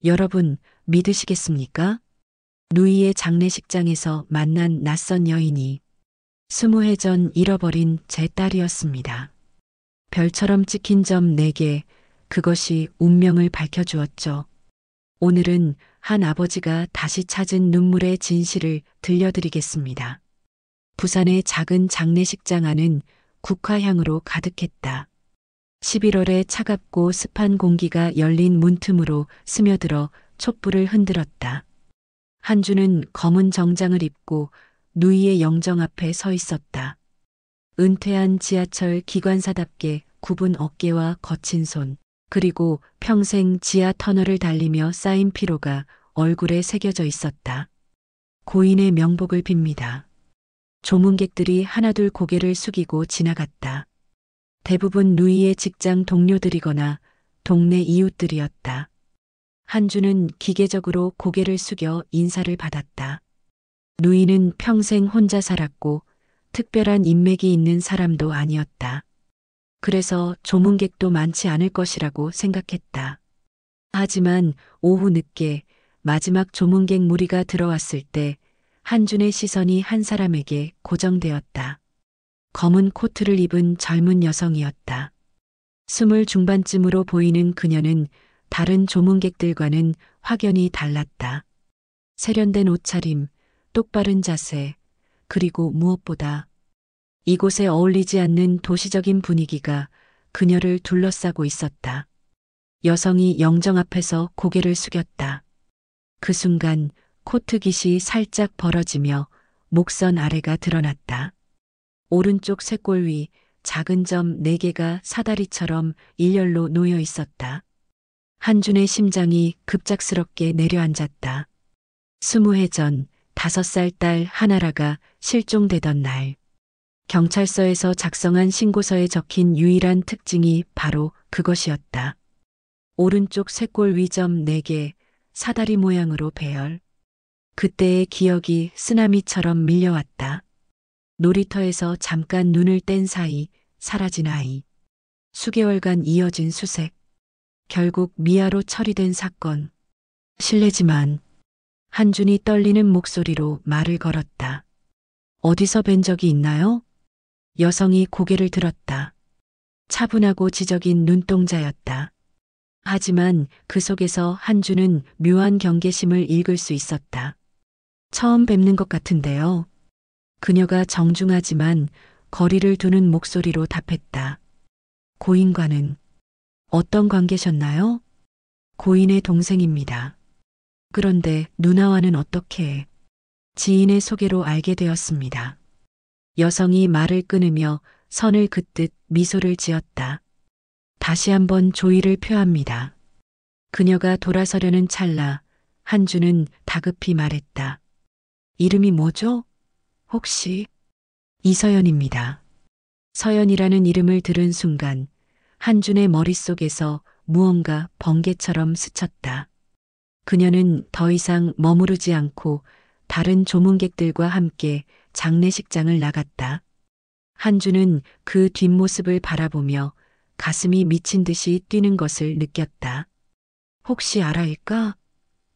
여러분, 믿으시겠습니까? 누이의 장례식장에서 만난 낯선 여인이 20해 전 잃어버린 제 딸이었습니다. 별처럼 찍힌 점 4개, 그것이 운명을 밝혀주었죠. 오늘은 한 아버지가 다시 찾은 눈물의 진실을 들려드리겠습니다. 부산의 작은 장례식장 안은 국화향으로 가득했다. 11월의 차갑고 습한 공기가 열린 문틈으로 스며들어 촛불을 흔들었다. 한주는 검은 정장을 입고 누이의 영정 앞에 서 있었다. 은퇴한 지하철 기관사답게 굽은 어깨와 거친 손, 그리고 평생 지하 터널을 달리며 쌓인 피로가 얼굴에 새겨져 있었다. 고인의 명복을 빕니다. 조문객들이 하나둘 고개를 숙이고 지나갔다. 대부분 누이의 직장 동료들이거나 동네 이웃들이었다. 한주는 기계적으로 고개를 숙여 인사를 받았다. 누이는 평생 혼자 살았고 특별한 인맥이 있는 사람도 아니었다. 그래서 조문객도 많지 않을 것이라고 생각했다. 하지만 오후 늦게 마지막 조문객 무리가 들어왔을 때 한준의 시선이 한 사람에게 고정되었다. 검은 코트를 입은 젊은 여성이었다. 20 중반쯤으로 보이는 그녀는 다른 조문객들과는 확연히 달랐다. 세련된 옷차림, 똑바른 자세, 그리고 무엇보다 이곳에 어울리지 않는 도시적인 분위기가 그녀를 둘러싸고 있었다. 여성이 영정 앞에서 고개를 숙였다. 그 순간 코트 깃이 살짝 벌어지며 목선 아래가 드러났다. 오른쪽 쇄골 위 작은 점 4개가 사다리처럼 일렬로 놓여 있었다. 한준의 심장이 급작스럽게 내려앉았다. 20해 전 5살 딸 하나라가 실종되던 날. 경찰서에서 작성한 신고서에 적힌 유일한 특징이 바로 그것이었다. 오른쪽 쇄골 위점 4개, 사다리 모양으로 배열. 그때의 기억이 쓰나미처럼 밀려왔다. 놀이터에서 잠깐 눈을 뗀 사이 사라진 아이. 수개월간 이어진 수색. 결국 미아로 처리된 사건. 실례지만 한준이 떨리는 목소리로 말을 걸었다. 어디서 뵌 적이 있나요? 여성이 고개를 들었다. 차분하고 지적인 눈동자였다. 하지만 그 속에서 한준은 묘한 경계심을 읽을 수 있었다. 처음 뵙는 것 같은데요. 그녀가 정중하지만 거리를 두는 목소리로 답했다. 고인과는 어떤 관계셨나요? 고인의 동생입니다. 그런데 누나와는 어떻게? 지인의 소개로 알게 되었습니다. 여성이 말을 끊으며 선을 긋듯 미소를 지었다. 다시 한번 조의를 표합니다. 그녀가 돌아서려는 찰나 한주는 다급히 말했다. 이름이 뭐죠? 혹시? 이서연입니다. 서연이라는 이름을 들은 순간 한준의 머릿속에서 무언가 번개처럼 스쳤다. 그녀는 더 이상 머무르지 않고 다른 조문객들과 함께 장례식장을 나갔다. 한준은 그 뒷모습을 바라보며 가슴이 미친 듯이 뛰는 것을 느꼈다. 혹시 알아일까?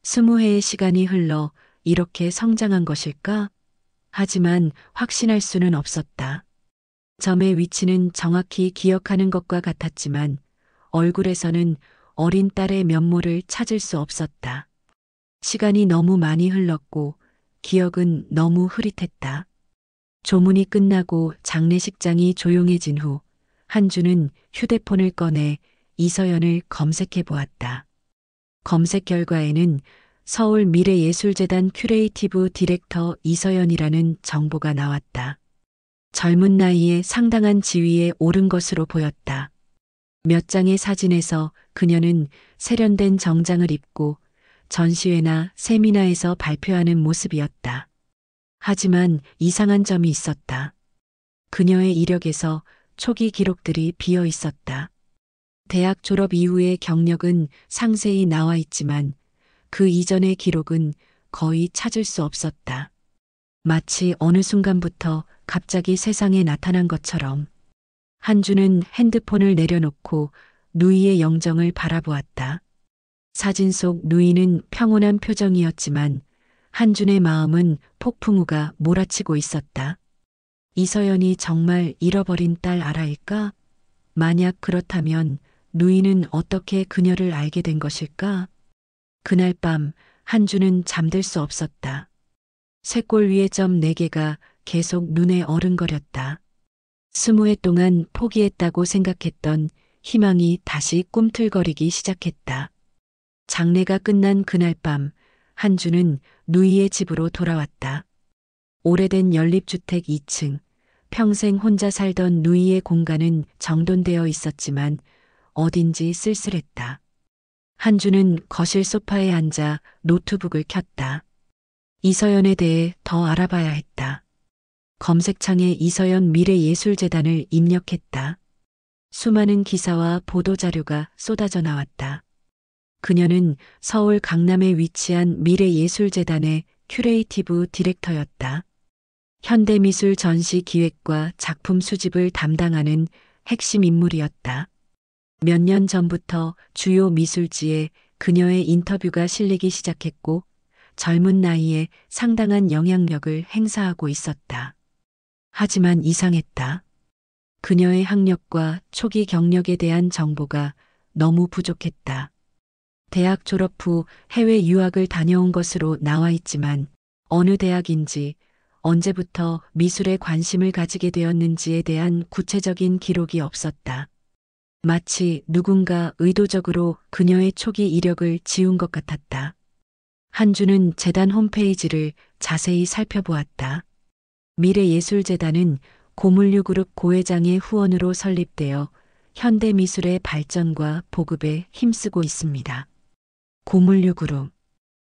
20해의 시간이 흘러 이렇게 성장한 것일까? 하지만 확신할 수는 없었다. 점의 위치는 정확히 기억하는 것과 같았지만 얼굴에서는 어린 딸의 면모를 찾을 수 없었다. 시간이 너무 많이 흘렀고 기억은 너무 흐릿했다. 조문이 끝나고 장례식장이 조용해진 후 한주는 휴대폰을 꺼내 이서연을 검색해 보았다. 검색 결과에는 서울 미래예술재단 큐레이티브 디렉터 이서연이라는 정보가 나왔다. 젊은 나이에 상당한 지위에 오른 것으로 보였다. 몇 장의 사진에서 그녀는 세련된 정장을 입고 전시회나 세미나에서 발표하는 모습이었다. 하지만 이상한 점이 있었다. 그녀의 이력에서 초기 기록들이 비어 있었다. 대학 졸업 이후의 경력은 상세히 나와 있지만 그 이전의 기록은 거의 찾을 수 없었다. 마치 어느 순간부터 갑자기 세상에 나타난 것처럼. 한주는 핸드폰을 내려놓고 누이의 영정을 바라보았다. 사진 속 누이는 평온한 표정이었지만 한준의 마음은 폭풍우가 몰아치고 있었다. 이서연이 정말 잃어버린 딸 아라일까? 만약 그렇다면 누이는 어떻게 그녀를 알게 된 것일까? 그날 밤 한준은 잠들 수 없었다. 쇄골 위의 점 4개가 계속 눈에 어른거렸다. 20해 동안 포기했다고 생각했던 희망이 다시 꿈틀거리기 시작했다. 장례가 끝난 그날 밤 한준은 누이의 집으로 돌아왔다. 오래된 연립주택 2층, 평생 혼자 살던 누이의 공간은 정돈되어 있었지만 어딘지 쓸쓸했다. 한준은 거실 소파에 앉아 노트북을 켰다. 이서연에 대해 더 알아봐야 했다. 검색창에 이서연 미래예술재단을 입력했다. 수많은 기사와 보도자료가 쏟아져 나왔다. 그녀는 서울 강남에 위치한 미래예술재단의 큐레이티브 디렉터였다. 현대미술 전시 기획과 작품 수집을 담당하는 핵심 인물이었다. 몇 년 전부터 주요 미술지에 그녀의 인터뷰가 실리기 시작했고 젊은 나이에 상당한 영향력을 행사하고 있었다. 하지만 이상했다. 그녀의 학력과 초기 경력에 대한 정보가 너무 부족했다. 대학 졸업 후 해외 유학을 다녀온 것으로 나와 있지만 어느 대학인지 언제부터 미술에 관심을 가지게 되었는지에 대한 구체적인 기록이 없었다. 마치 누군가 의도적으로 그녀의 초기 이력을 지운 것 같았다. 한준은 재단 홈페이지를 자세히 살펴보았다. 미래예술재단은 고물류그룹 고회장의 후원으로 설립되어 현대미술의 발전과 보급에 힘쓰고 있습니다. 고물류그룹.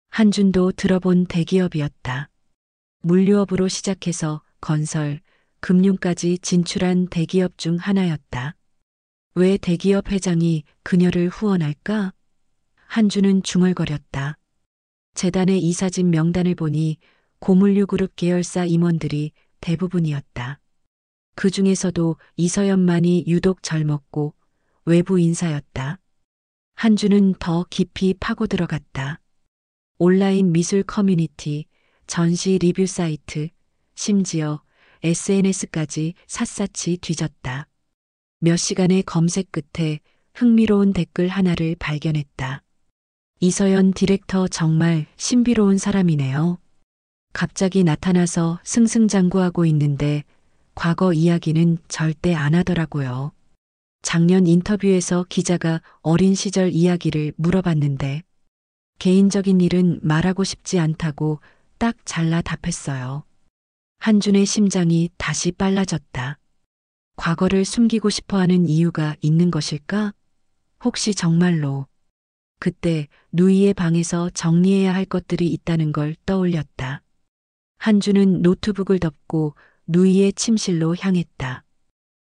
한준도 들어본 대기업이었다. 물류업으로 시작해서 건설, 금융까지 진출한 대기업 중 하나였다. 왜 대기업 회장이 그녀를 후원할까? 한준은 중얼거렸다. 재단의 이사진 명단을 보니 고물류그룹 계열사 임원들이 대부분이었다. 그 중에서도 이서연만이 유독 젊었고 외부 인사였다. 한준은 더 깊이 파고 들어갔다. 온라인 미술 커뮤니티, 전시 리뷰 사이트, 심지어 SNS까지 샅샅이 뒤졌다. 몇 시간의 검색 끝에 흥미로운 댓글 하나를 발견했다. 이서연 디렉터 정말 신비로운 사람이네요. 갑자기 나타나서 승승장구하고 있는데 과거 이야기는 절대 안 하더라고요. 작년 인터뷰에서 기자가 어린 시절 이야기를 물어봤는데 개인적인 일은 말하고 싶지 않다고 딱 잘라 답했어요. 한준의 심장이 다시 빨라졌다. 과거를 숨기고 싶어하는 이유가 있는 것일까? 혹시 정말로 그때 누이의 방에서 정리해야 할 것들이 있다는 걸 떠올렸다. 한준은 노트북을 덮고 누이의 침실로 향했다.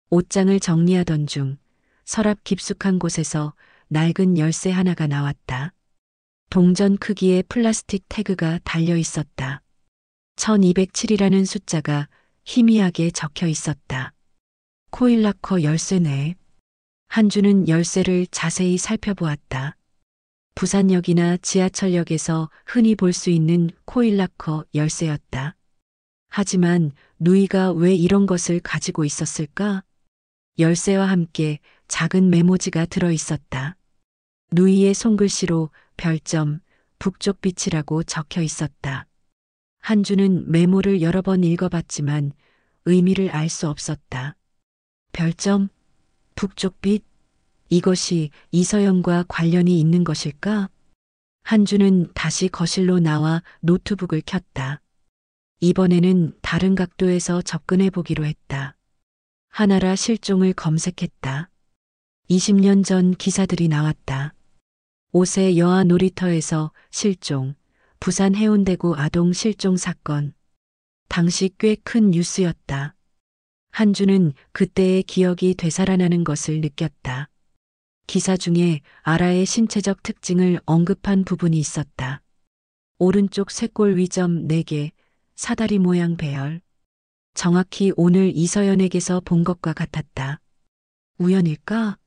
옷장을 정리하던 중 서랍 깊숙한 곳에서 낡은 열쇠 하나가 나왔다. 동전 크기의 플라스틱 태그가 달려 있었다. 1207이라는 숫자가 희미하게 적혀 있었다. 코일라커 열쇠네. 한준은 열쇠를 자세히 살펴보았다. 부산역이나 지하철역에서 흔히 볼 수 있는 코일라커 열쇠였다. 하지만 누이가 왜 이런 것을 가지고 있었을까? 열쇠와 함께 작은 메모지가 들어 있었다. 누이의 손글씨로 별점, 북쪽빛이라고 적혀 있었다. 한준은 메모를 여러 번 읽어봤지만 의미를 알 수 없었다. 별점, 북쪽빛, 이것이 이서연과 관련이 있는 것일까? 한준은 다시 거실로 나와 노트북을 켰다. 이번에는 다른 각도에서 접근해 보기로 했다. 하나라 실종을 검색했다. 20년 전 기사들이 나왔다. 5세 여아 놀이터에서 실종, 부산 해운대구 아동 실종 사건. 당시 꽤 큰 뉴스였다. 한준은 그때의 기억이 되살아나는 것을 느꼈다. 기사 중에 아라의 신체적 특징을 언급한 부분이 있었다. 오른쪽 쇄골 위점 4개, 사다리 모양 배열. 정확히 오늘 이서연에게서 본 것과 같았다. 우연일까?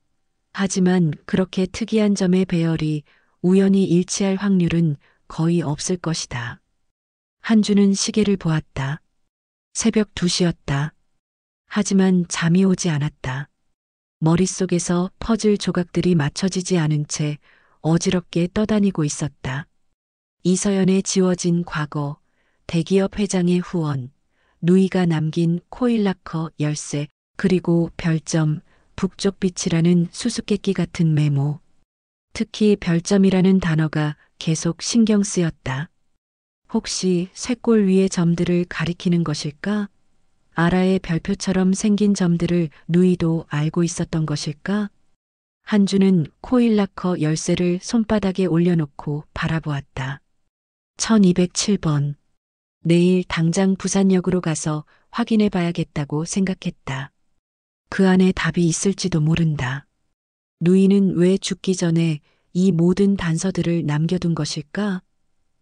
하지만 그렇게 특이한 점의 배열이 우연히 일치할 확률은 거의 없을 것이다. 한주는 시계를 보았다. 새벽 2시였다. 하지만 잠이 오지 않았다. 머릿속에서 퍼즐 조각들이 맞춰지지 않은 채 어지럽게 떠다니고 있었다. 이서연의 지워진 과거, 대기업 회장의 후원, 누이가 남긴 코일라커 열쇠, 그리고 별점, 북쪽 빛이라는 수수께끼 같은 메모. 특히 별점이라는 단어가 계속 신경 쓰였다. 혹시 쇄골 위의 점들을 가리키는 것일까? 아라의 별표처럼 생긴 점들을 누이도 알고 있었던 것일까? 한주는 코일라커 열쇠를 손바닥에 올려놓고 바라보았다. 1207번. 내일 당장 부산역으로 가서 확인해 봐야겠다고 생각했다. 그 안에 답이 있을지도 모른다. 누이는 왜 죽기 전에 이 모든 단서들을 남겨둔 것일까?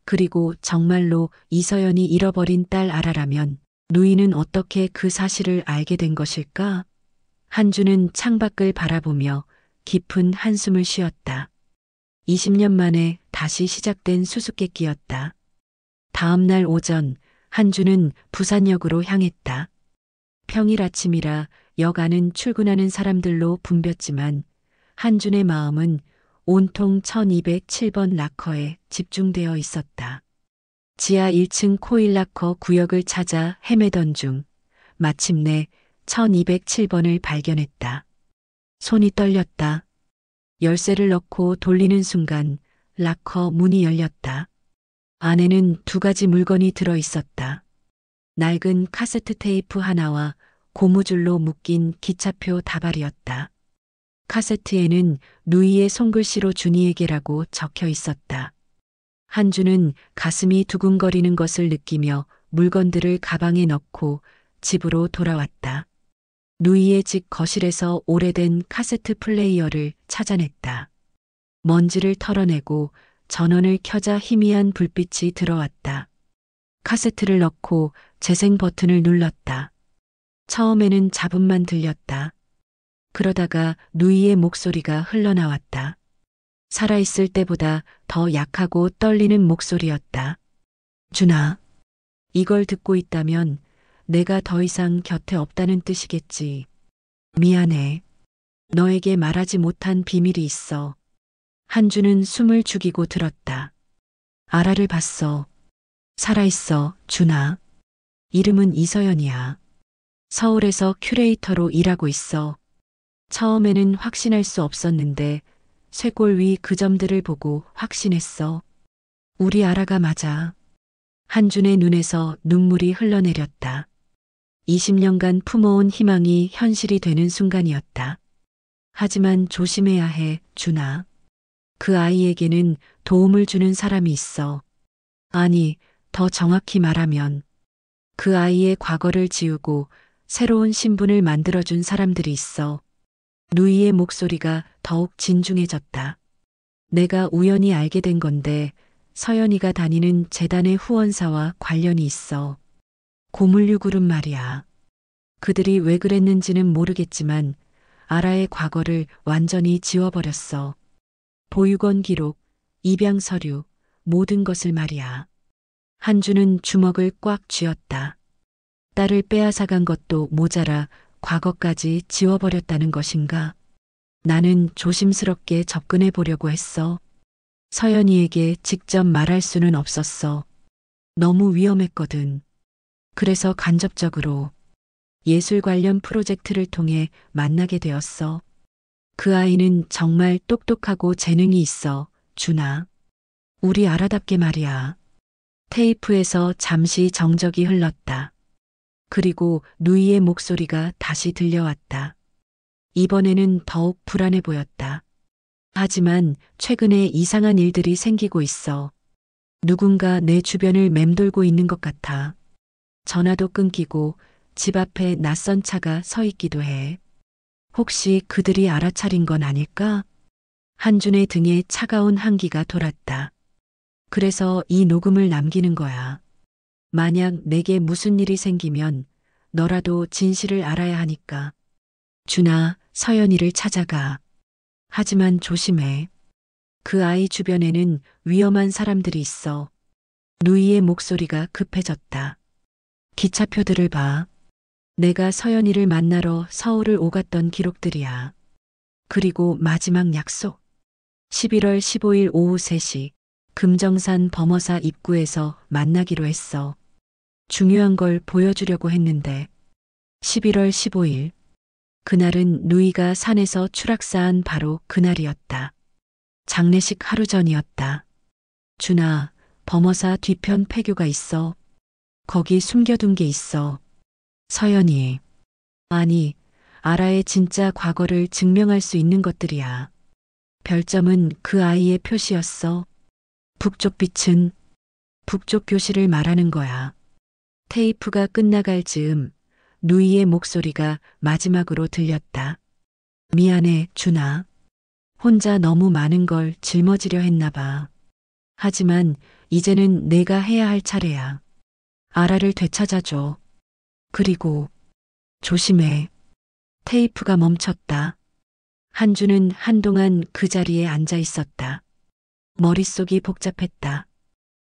그리고 정말로 이서연이 잃어버린 딸 아라라면 누이는 어떻게 그 사실을 알게 된 것일까? 한주는 창밖을 바라보며 깊은 한숨을 쉬었다. 20년 만에 다시 시작된 수수께끼였다. 다음 날 오전 한주는 부산역으로 향했다. 평일 아침이라 역 안은 출근하는 사람들로 붐볐지만 한준의 마음은 온통 1207번 락커에 집중되어 있었다. 지하 1층 코일라커 구역을 찾아 헤매던 중 마침내 1207번을 발견했다. 손이 떨렸다. 열쇠를 넣고 돌리는 순간 락커 문이 열렸다. 안에는 2가지 물건이 들어 있었다. 낡은 카세트 테이프 하나와 고무줄로 묶인 기차표 다발이었다. 카세트에는 누이의 손글씨로 준이에게라고 적혀 있었다. 한주는 가슴이 두근거리는 것을 느끼며 물건들을 가방에 넣고 집으로 돌아왔다. 누이의 집 거실에서 오래된 카세트 플레이어를 찾아냈다. 먼지를 털어내고 전원을 켜자 희미한 불빛이 들어왔다. 카세트를 넣고 재생 버튼을 눌렀다. 처음에는 잡음만 들렸다. 그러다가 누이의 목소리가 흘러나왔다. 살아있을 때보다 더 약하고 떨리는 목소리였다. 준아, 이걸 듣고 있다면 내가 더 이상 곁에 없다는 뜻이겠지. 미안해. 너에게 말하지 못한 비밀이 있어. 한주는 숨을 죽이고 들었다. 아라를 봤어. 살아있어, 준아. 이름은 이서연이야. 서울에서 큐레이터로 일하고 있어. 처음에는 확신할 수 없었는데 쇄골 위 그 점들을 보고 확신했어. 우리 아라가 맞아. 한준의 눈에서 눈물이 흘러내렸다. 20년간 품어온 희망이 현실이 되는 순간이었다. 하지만 조심해야 해, 준아. 그 아이에게는 도움을 주는 사람이 있어. 아니, 더 정확히 말하면 그 아이의 과거를 지우고 새로운 신분을 만들어준 사람들이 있어. 누이의 목소리가 더욱 진중해졌다. 내가 우연히 알게 된 건데 서연이가 다니는 재단의 후원사와 관련이 있어. 고물류 그룹 말이야. 그들이 왜 그랬는지는 모르겠지만 아라의 과거를 완전히 지워버렸어. 보육원 기록, 입양 서류, 모든 것을 말이야. 한주는 주먹을 꽉 쥐었다. 딸을 빼앗아간 것도 모자라 과거까지 지워버렸다는 것인가? 나는 조심스럽게 접근해 보려고 했어. 서연이에게 직접 말할 수는 없었어. 너무 위험했거든. 그래서 간접적으로 예술 관련 프로젝트를 통해 만나게 되었어. 그 아이는 정말 똑똑하고 재능이 있어, 준아. 우리 아라답게 말이야. 테이프에서 잠시 정적이 흘렀다. 그리고 누이의 목소리가 다시 들려왔다. 이번에는 더욱 불안해 보였다. 하지만 최근에 이상한 일들이 생기고 있어. 누군가 내 주변을 맴돌고 있는 것 같아. 전화도 끊기고 집 앞에 낯선 차가 서 있기도 해. 혹시 그들이 알아차린 건 아닐까? 한준의 등에 차가운 한기가 돌았다. 그래서 이 녹음을 남기는 거야. 만약 내게 무슨 일이 생기면 너라도 진실을 알아야 하니까. 준아, 서연이를 찾아가. 하지만 조심해. 그 아이 주변에는 위험한 사람들이 있어. 누이의 목소리가 급해졌다. 기차표들을 봐. 내가 서연이를 만나러 서울을 오갔던 기록들이야. 그리고 마지막 약속. 11월 15일 오후 3시 금정산 범어사 입구에서 만나기로 했어. 중요한 걸 보여주려고 했는데 11월 15일 그날은 누이가 산에서 추락사한 바로 그날이었다. 장례식 하루 전이었다. 준아, 범어사 뒤편 폐교가 있어. 거기 숨겨둔 게 있어. 서연이. 아니, 아라의 진짜 과거를 증명할 수 있는 것들이야. 별점은 그 아이의 표시였어. 북쪽 빛은 북쪽 교실을 말하는 거야. 테이프가 끝나갈 즈음 누이의 목소리가 마지막으로 들렸다. 미안해, 준아. 혼자 너무 많은 걸 짊어지려 했나 봐. 하지만 이제는 내가 해야 할 차례야. 아라를 되찾아줘. 그리고 조심해. 테이프가 멈췄다. 한주는 한동안 그 자리에 앉아 있었다. 머릿속이 복잡했다.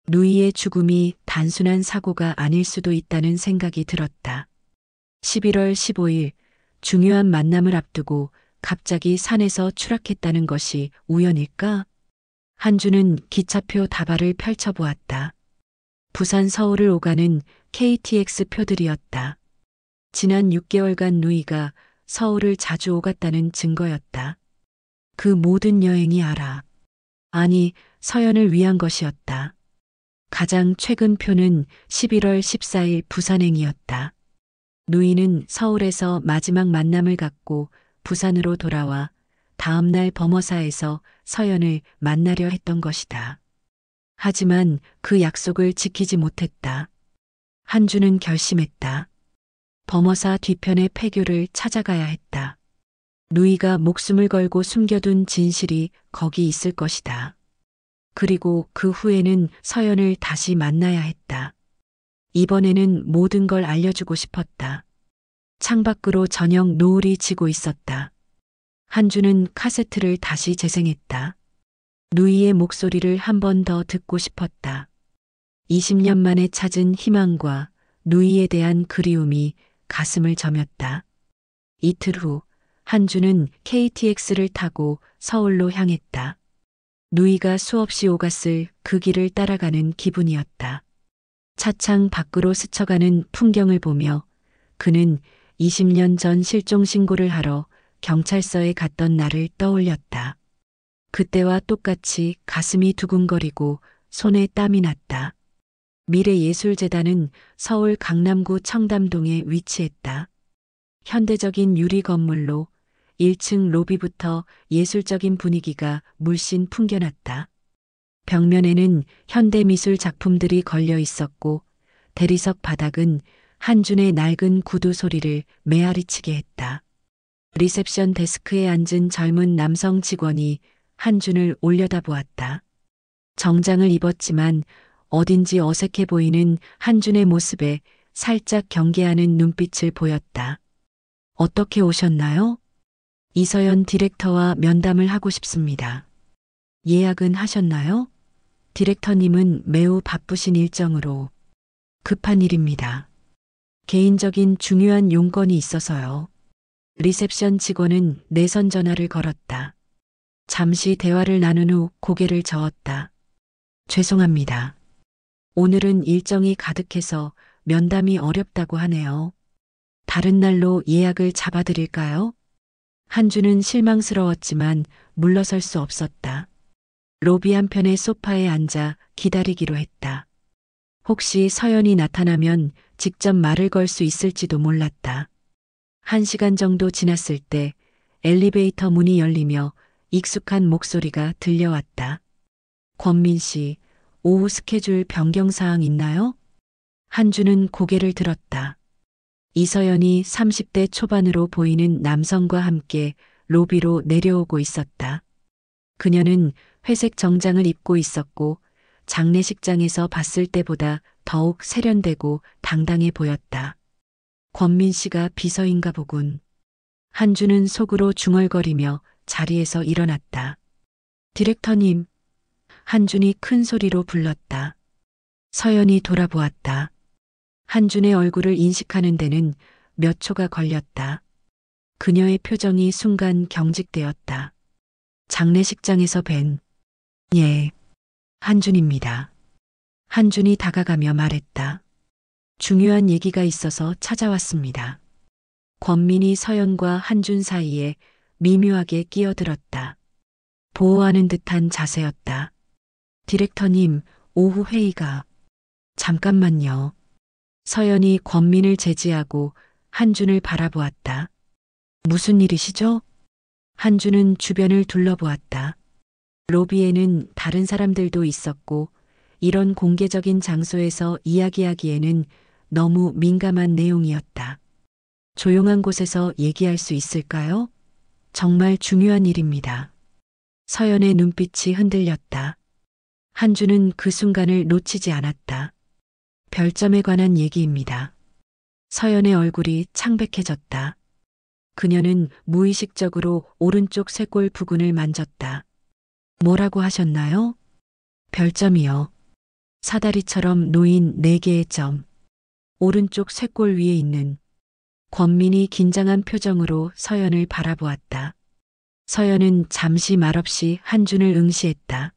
누이의 죽음이 단순한 사고가 아닐 수도 있다는 생각이 들었다. 11월 15일 중요한 만남을 앞두고 갑자기 산에서 추락했다는 것이 우연일까? 한주는 기차표 다발을 펼쳐보았다. 부산 서울을 오가는 KTX 표들이었다. 지난 6개월간 누이가 서울을 자주 오갔다는 증거였다. 그 모든 여행이 알아. 아니, 서연을 위한 것이었다. 가장 최근 표는 11월 14일 부산행이었다. 누이는 서울에서 마지막 만남을 갖고 부산으로 돌아와 다음 날 범어사에서 서연을 만나려 했던 것이다. 하지만 그 약속을 지키지 못했다. 한주는 결심했다. 범어사 뒤편의 폐교를 찾아가야 했다. 누이가 목숨을 걸고 숨겨둔 진실이 거기 있을 것이다. 그리고 그 후에는 서연을 다시 만나야 했다. 이번에는 모든 걸 알려주고 싶었다. 창밖으로 저녁 노을이 지고 있었다. 한주는 카세트를 다시 재생했다. 누이의 목소리를 한 번 더 듣고 싶었다. 20년 만에 찾은 희망과 누이에 대한 그리움이 가슴을 저몄다. 이틀 후 한주는 KTX를 타고 서울로 향했다. 누이가 수없이 오갔을 그 길을 따라가는 기분이었다. 차창 밖으로 스쳐가는 풍경을 보며 그는 20년 전 실종 신고를 하러 경찰서에 갔던 날을 떠올렸다. 그때와 똑같이 가슴이 두근거리고 손에 땀이 났다. 미래예술재단은 서울 강남구 청담동에 위치했다. 현대적인 유리 건물로 1층 로비부터 예술적인 분위기가 물씬 풍겨났다. 벽면에는 현대미술 작품들이 걸려 있었고 대리석 바닥은 한준의 낡은 구두 소리를 메아리치게 했다. 리셉션 데스크에 앉은 젊은 남성 직원이 한준을 올려다보았다. 정장을 입었지만 어딘지 어색해 보이는 한준의 모습에 살짝 경계하는 눈빛을 보였다. 어떻게 오셨나요? 이서연 디렉터와 면담을 하고 싶습니다. 예약은 하셨나요? 디렉터님은 매우 바쁘신 일정으로. 급한 일입니다. 개인적인 중요한 용건이 있어서요. 리셉션 직원은 내선 전화를 걸었다. 잠시 대화를 나눈 후 고개를 저었다. 죄송합니다. 오늘은 일정이 가득해서 면담이 어렵다고 하네요. 다른 날로 예약을 잡아드릴까요? 한주는 실망스러웠지만 물러설 수 없었다. 로비 한편의 소파에 앉아 기다리기로 했다. 혹시 서연이 나타나면 직접 말을 걸 수 있을지도 몰랐다. 1시간 정도 지났을 때 엘리베이터 문이 열리며 익숙한 목소리가 들려왔다. 권민 씨, 오후 스케줄 변경 사항 있나요? 한주는 고개를 들었다. 이서연이 30대 초반으로 보이는 남성과 함께 로비로 내려오고 있었다. 그녀는 회색 정장을 입고 있었고 장례식장에서 봤을 때보다 더욱 세련되고 당당해 보였다. 권민 씨가 비서인가 보군. 한주는 속으로 중얼거리며 자리에서 일어났다. 디렉터님, 한준이 큰 소리로 불렀다. 서연이 돌아보았다. 한준의 얼굴을 인식하는 데는 몇 초가 걸렸다. 그녀의 표정이 순간 경직되었다. 장례식장에서 뵌, 예, 한준입니다. 한준이 다가가며 말했다. 중요한 얘기가 있어서 찾아왔습니다. 권민이 서연과 한준 사이에 미묘하게 끼어들었다. 보호하는 듯한 자세였다. 디렉터님, 오후 회의가. 잠깐만요. 서연이 권민을 제지하고 한준을 바라보았다. 무슨 일이시죠? 한준은 주변을 둘러보았다. 로비에는 다른 사람들도 있었고 이런 공개적인 장소에서 이야기하기에는 너무 민감한 내용이었다. 조용한 곳에서 얘기할 수 있을까요? 정말 중요한 일입니다. 서연의 눈빛이 흔들렸다. 한준은 그 순간을 놓치지 않았다. 별점에 관한 얘기입니다. 서연의 얼굴이 창백해졌다. 그녀는 무의식적으로 오른쪽 쇄골 부근을 만졌다. 뭐라고 하셨나요? 별점이요. 사다리처럼 놓인 4개의 점. 오른쪽 쇄골 위에 있는. 권민이 긴장한 표정으로 서연을 바라보았다. 서연은 잠시 말없이 한준을 응시했다.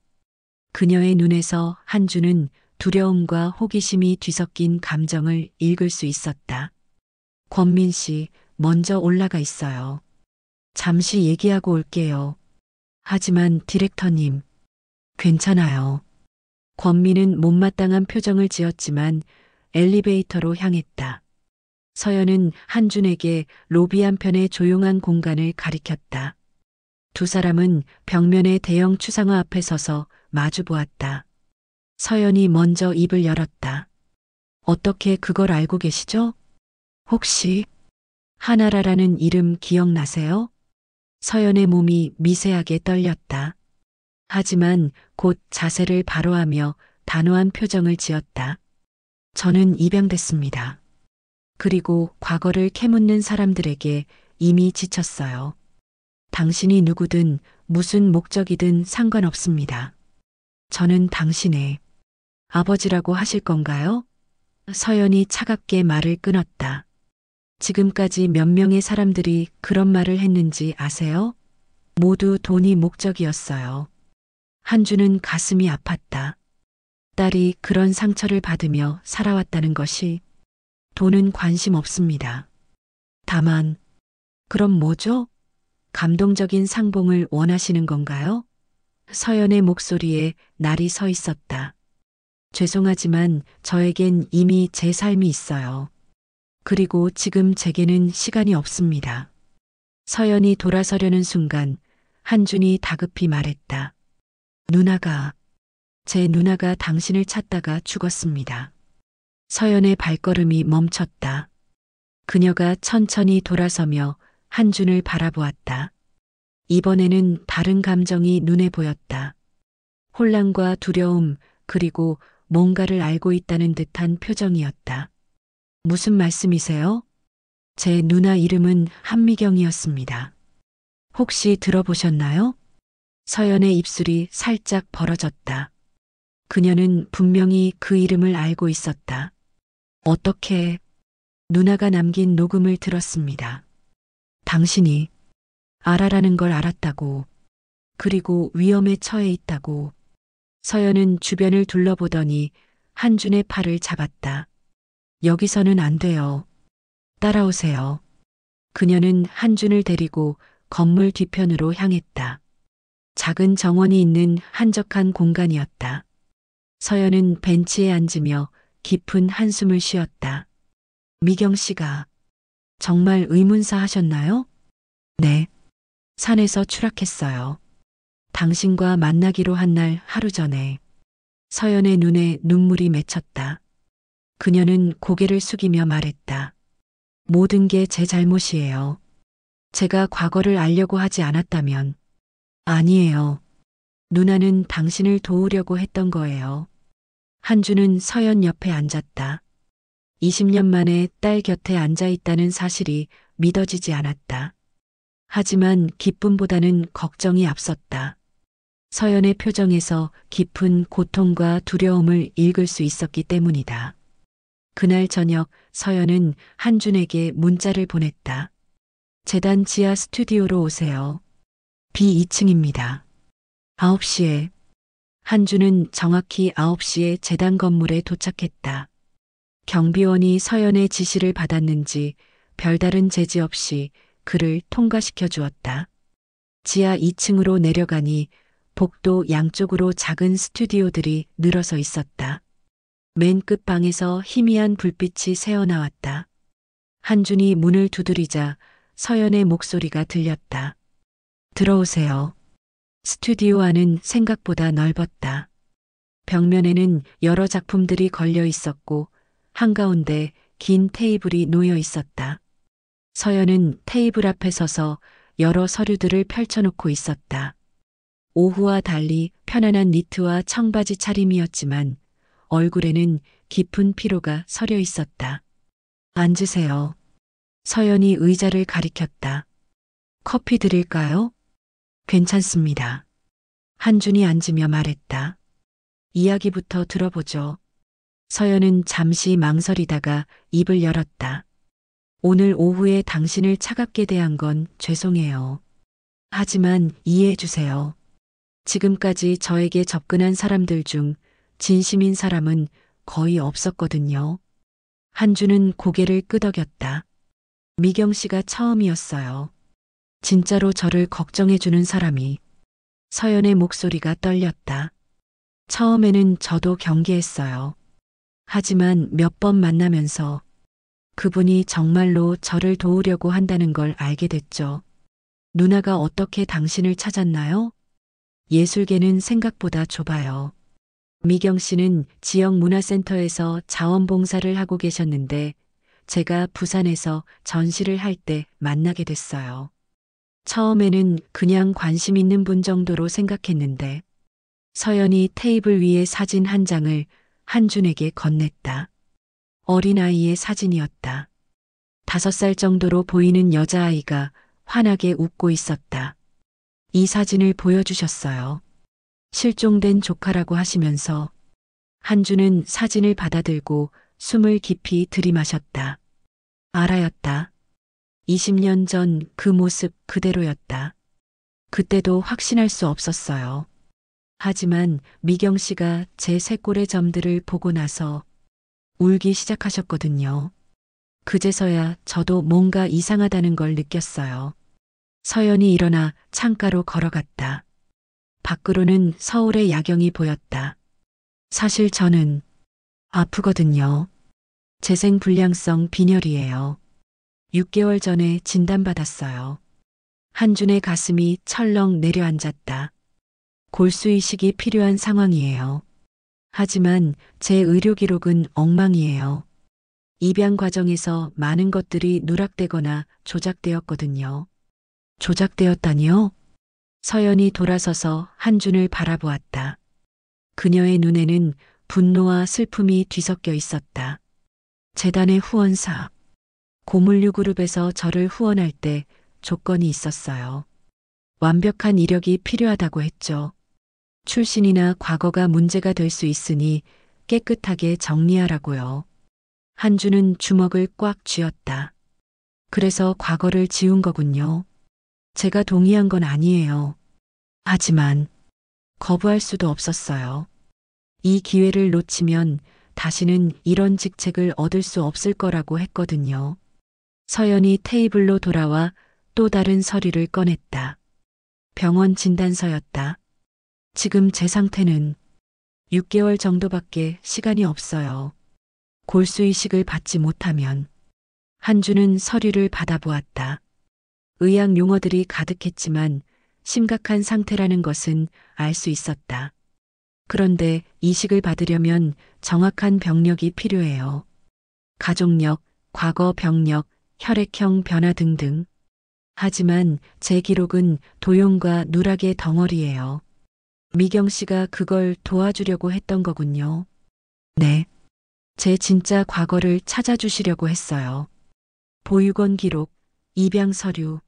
그녀의 눈에서 한준은 두려움과 호기심이 뒤섞인 감정을 읽을 수 있었다. 권민 씨, 먼저 올라가 있어요. 잠시 얘기하고 올게요. 하지만 디렉터님, 괜찮아요. 권민은 못마땅한 표정을 지었지만 엘리베이터로 향했다. 서연은 한준에게 로비 한편의 조용한 공간을 가리켰다. 두 사람은 벽면의 대형 추상화 앞에 서서 마주 보았다. 서연이 먼저 입을 열었다. 어떻게 그걸 알고 계시죠? 혹시 하나라라는 이름 기억나세요? 서연의 몸이 미세하게 떨렸다. 하지만 곧 자세를 바로하며 단호한 표정을 지었다. 저는 입양됐습니다. 그리고 과거를 캐묻는 사람들에게 이미 지쳤어요. 당신이 누구든 무슨 목적이든 상관없습니다. 저는 당신의 아버지라고 하실 건가요? 서연이 차갑게 말을 끊었다. 지금까지 몇 명의 사람들이 그런 말을 했는지 아세요? 모두 돈이 목적이었어요. 한준은 가슴이 아팠다. 딸이 그런 상처를 받으며 살아왔다는 것이 돈은 관심 없습니다. 다만, 그럼 뭐죠? 감동적인 상봉을 원하시는 건가요? 서연의 목소리에 날이 서 있었다. 죄송하지만 저에겐 이미 제 삶이 있어요. 그리고 지금 제게는 시간이 없습니다. 서연이 돌아서려는 순간 한준이 다급히 말했다. 제 누나가 당신을 찾다가 죽었습니다. 서연의 발걸음이 멈췄다. 그녀가 천천히 돌아서며 한준을 바라보았다. 이번에는 다른 감정이 눈에 보였다. 혼란과 두려움, 그리고 뭔가를 알고 있다는 듯한 표정이었다. 무슨 말씀이세요? 제 누나 이름은 한미경이었습니다. 혹시 들어보셨나요? 서연의 입술이 살짝 벌어졌다. 그녀는 분명히 그 이름을 알고 있었다. 어떻게? 누나가 남긴 녹음을 들었습니다. 당신이 아라라는 걸 알았다고. 그리고 위험에 처해 있다고. 서연은 주변을 둘러보더니 한준의 팔을 잡았다. 여기서는 안 돼요. 따라오세요. 그녀는 한준을 데리고 건물 뒤편으로 향했다. 작은 정원이 있는 한적한 공간이었다. 서연은 벤치에 앉으며 깊은 한숨을 쉬었다. 미경 씨가 정말 의문사 하셨나요? 네. 산에서 추락했어요. 당신과 만나기로 한 날 하루 전에. 서연의 눈에 눈물이 맺혔다. 그녀는 고개를 숙이며 말했다. 모든 게 제 잘못이에요. 제가 과거를 알려고 하지 않았다면. 아니에요. 누나는 당신을 도우려고 했던 거예요. 한주는 서연 옆에 앉았다. 20년 만에 딸 곁에 앉아 있다는 사실이 믿어지지 않았다. 하지만 기쁨보다는 걱정이 앞섰다. 서연의 표정에서 깊은 고통과 두려움을 읽을 수 있었기 때문이다. 그날 저녁 서연은 한준에게 문자를 보냈다. 재단 지하 스튜디오로 오세요. B2층입니다. 9시에. 한준은 정확히 9시에 재단 건물에 도착했다. 경비원이 서연의 지시를 받았는지 별다른 제지 없이 그를 통과시켜 주었다. 지하 2층으로 내려가니 복도 양쪽으로 작은 스튜디오들이 늘어서 있었다. 맨 끝방에서 희미한 불빛이 새어나왔다. 한준이 문을 두드리자 서연의 목소리가 들렸다. 들어오세요. 스튜디오 안은 생각보다 넓었다. 벽면에는 여러 작품들이 걸려 있었고 한가운데 긴 테이블이 놓여 있었다. 서연은 테이블 앞에 서서 여러 서류들을 펼쳐놓고 있었다. 오후와 달리 편안한 니트와 청바지 차림이었지만 얼굴에는 깊은 피로가 서려 있었다. 앉으세요. 서연이 의자를 가리켰다. 커피 드릴까요? 괜찮습니다. 한준이 앉으며 말했다. 이야기부터 들어보죠. 서연은 잠시 망설이다가 입을 열었다. 오늘 오후에 당신을 차갑게 대한 건 죄송해요. 하지만 이해해 주세요. 지금까지 저에게 접근한 사람들 중 진심인 사람은 거의 없었거든요. 한준은 고개를 끄덕였다. 미경 씨가 처음이었어요. 진짜로 저를 걱정해 주는 사람이. 서연의 목소리가 떨렸다. 처음에는 저도 경계했어요. 하지만 몇 번 만나면서 그분이 정말로 저를 도우려고 한다는 걸 알게 됐죠. 누나가 어떻게 당신을 찾았나요? 예술계는 생각보다 좁아요. 미경 씨는 지역 문화센터에서 자원봉사를 하고 계셨는데 제가 부산에서 전시를 할 때 만나게 됐어요. 처음에는 그냥 관심 있는 분 정도로 생각했는데 서연이 테이블 위에 사진 한 장을 한준에게 건넸다. 어린아이의 사진이었다. 5살 정도로 보이는 여자아이가 환하게 웃고 있었다. 이 사진을 보여주셨어요. 실종된 조카라고 하시면서 한준은 사진을 받아들고 숨을 깊이 들이마셨다. 알아였다. 20년 전 그 모습 그대로였다. 그때도 확신할 수 없었어요. 하지만 미경 씨가 제 쇄골의 점들을 보고 나서 울기 시작하셨거든요. 그제서야 저도 뭔가 이상하다는 걸 느꼈어요. 서연이 일어나 창가로 걸어갔다. 밖으로는 서울의 야경이 보였다. 사실 저는 아프거든요. 재생불량성 빈혈이에요. 6개월 전에 진단받았어요. 한준의 가슴이 철렁 내려앉았다. 골수이식이 필요한 상황이에요. 하지만 제 의료 기록은 엉망이에요. 입양 과정에서 많은 것들이 누락되거나 조작되었거든요. 조작되었다니요? 서연이 돌아서서 한준을 바라보았다. 그녀의 눈에는 분노와 슬픔이 뒤섞여 있었다. 재단의 후원사. 고물류 그룹에서 저를 후원할 때 조건이 있었어요. 완벽한 이력이 필요하다고 했죠. 출신이나 과거가 문제가 될 수 있으니 깨끗하게 정리하라고요. 한준은 주먹을 꽉 쥐었다. 그래서 과거를 지운 거군요. 제가 동의한 건 아니에요. 하지만 거부할 수도 없었어요. 이 기회를 놓치면 다시는 이런 직책을 얻을 수 없을 거라고 했거든요. 서연이 테이블로 돌아와 또 다른 서류를 꺼냈다. 병원 진단서였다. 지금 제 상태는 6개월 정도밖에 시간이 없어요. 골수이식을 받지 못하면. 한준은 서류를 받아보았다. 의학 용어들이 가득했지만 심각한 상태라는 것은 알 수 있었다. 그런데 이식을 받으려면 정확한 병력이 필요해요. 가족력, 과거 병력, 혈액형 변화 등등. 하지만 제 기록은 도용과 누락의 덩어리예요. 미경 씨가 그걸 도와주려고 했던 거군요. 네. 제 진짜 과거를 찾아주시려고 했어요. 보육원 기록, 입양 서류,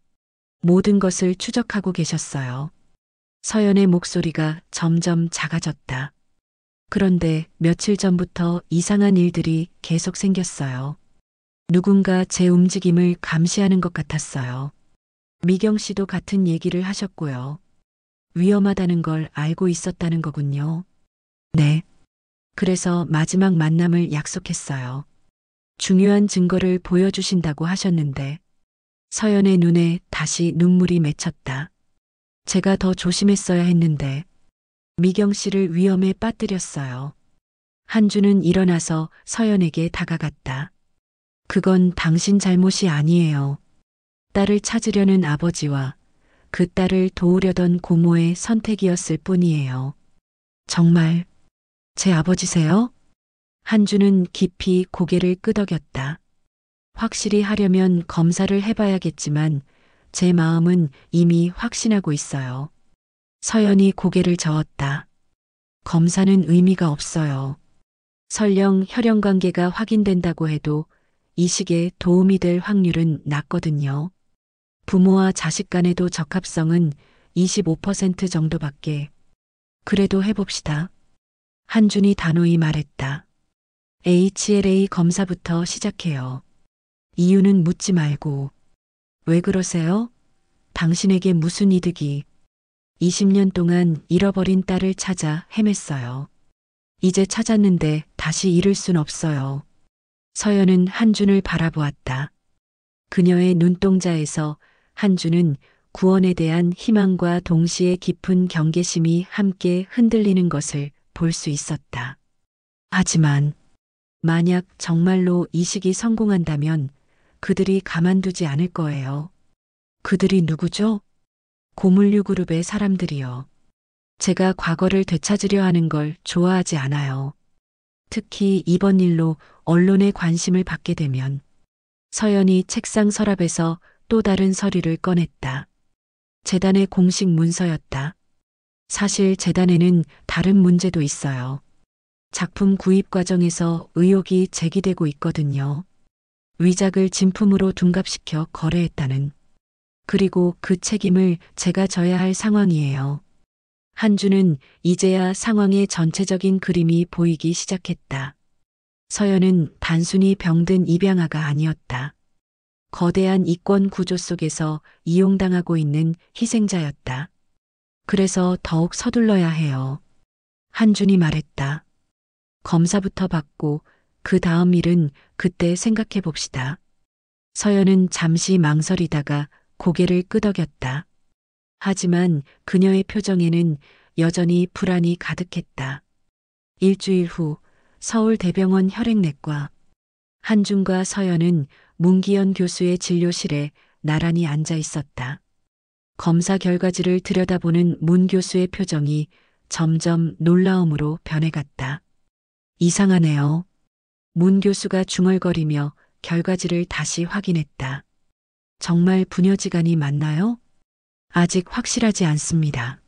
모든 것을 추적하고 계셨어요. 서연의 목소리가 점점 작아졌다. 그런데 며칠 전부터 이상한 일들이 계속 생겼어요. 누군가 제 움직임을 감시하는 것 같았어요. 미경 씨도 같은 얘기를 하셨고요. 위험하다는 걸 알고 있었다는 거군요. 네. 그래서 마지막 만남을 약속했어요. 중요한 증거를 보여주신다고 하셨는데 서연의 눈에 다시 눈물이 맺혔다. 제가 더 조심했어야 했는데 미경 씨를 위험에 빠뜨렸어요. 한주는 일어나서 서연에게 다가갔다. 그건 당신 잘못이 아니에요. 딸을 찾으려는 아버지와 그 딸을 도우려던 고모의 선택이었을 뿐이에요. 정말 제 아버지세요? 한주는 깊이 고개를 끄덕였다. 확실히 하려면 검사를 해봐야겠지만 제 마음은 이미 확신하고 있어요. 서연이 고개를 저었다. 검사는 의미가 없어요. 설령 혈연 관계가 확인된다고 해도 이 식에 도움이 될 확률은 낮거든요. 부모와 자식 간에도 적합성은 25% 정도밖에. 그래도 해봅시다. 한준이 단호히 말했다. HLA 검사부터 시작해요. 이유는 묻지 말고. 왜 그러세요? 당신에게 무슨 이득이? 20년 동안 잃어버린 딸을 찾아 헤맸어요. 이제 찾았는데 다시 잃을 순 없어요. 서연은 한준을 바라보았다. 그녀의 눈동자에서 한준은 구원에 대한 희망과 동시에 깊은 경계심이 함께 흔들리는 것을 볼 수 있었다. 하지만 만약 정말로 이식이 성공한다면 그들이 가만두지 않을 거예요. 그들이 누구죠? 고물류 그룹의 사람들이요. 제가 과거를 되찾으려 하는 걸 좋아하지 않아요. 특히 이번 일로 언론의 관심을 받게 되면. 서연이 책상 서랍에서 또 다른 서류를 꺼냈다. 재단의 공식 문서였다. 사실 재단에는 다른 문제도 있어요. 작품 구입 과정에서 의혹이 제기되고 있거든요. 위작을 진품으로 둔갑시켜 거래했다는. 그리고 그 책임을 제가 져야 할 상황이에요. 한주는 이제야 상황의 전체적인 그림이 보이기 시작했다. 서연은 단순히 병든 입양아가 아니었다. 거대한 이권 구조 속에서 이용당하고 있는 희생자였다. 그래서 더욱 서둘러야 해요. 한준이 말했다. 검사부터 받고 그 다음 일은 그때 생각해 봅시다. 서연은 잠시 망설이다가 고개를 끄덕였다. 하지만 그녀의 표정에는 여전히 불안이 가득했다. 일주일 후 서울대병원 혈액내과. 한준과 서연은 문기현 교수의 진료실에 나란히 앉아 있었다. 검사 결과지를 들여다보는 문 교수의 표정이 점점 놀라움으로 변해갔다. 이상하네요. 문 교수가 중얼거리며 결과지를 다시 확인했다. 정말 부녀지간이 맞나요? 아직 확실하지 않습니다.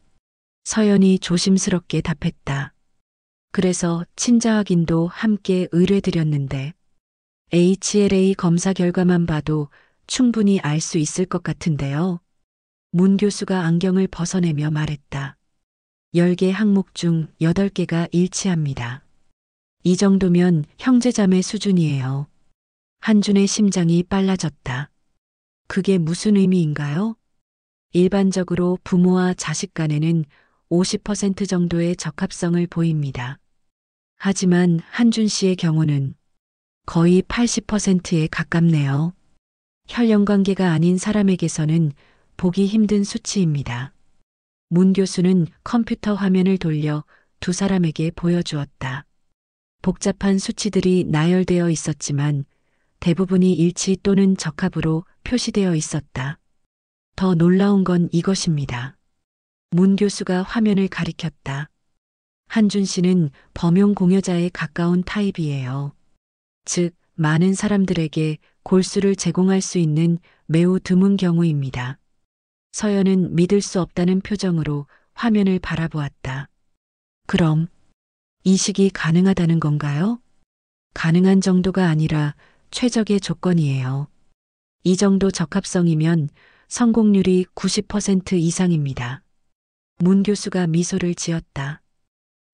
서연이 조심스럽게 답했다. 그래서 친자 확인도 함께 의뢰드렸는데 HLA 검사 결과만 봐도 충분히 알 수 있을 것 같은데요. 문 교수가 안경을 벗어내며 말했다. 10개 항목 중 8개가 일치합니다. 이 정도면 형제자매 수준이에요. 한준의 심장이 빨라졌다. 그게 무슨 의미인가요? 일반적으로 부모와 자식 간에는 50% 정도의 적합성을 보입니다. 하지만 한준 씨의 경우는 거의 80%에 가깝네요. 혈연 관계가 아닌 사람에게서는 보기 힘든 수치입니다. 문 교수는 컴퓨터 화면을 돌려 두 사람에게 보여주었다. 복잡한 수치들이 나열되어 있었지만 대부분이 일치 또는 적합으로 표시되어 있었다. 더 놀라운 건 이것입니다. 문 교수가 화면을 가리켰다. 한준 씨는 범용 공여자에 가까운 타입이에요. 즉, 많은 사람들에게 골수를 제공할 수 있는 매우 드문 경우입니다. 서연은 믿을 수 없다는 표정으로 화면을 바라보았다. 그럼 이식이 가능하다는 건가요? 가능한 정도가 아니라 최적의 조건이에요. 이 정도 적합성이면 성공률이 90% 이상입니다. 문 교수가 미소를 지었다.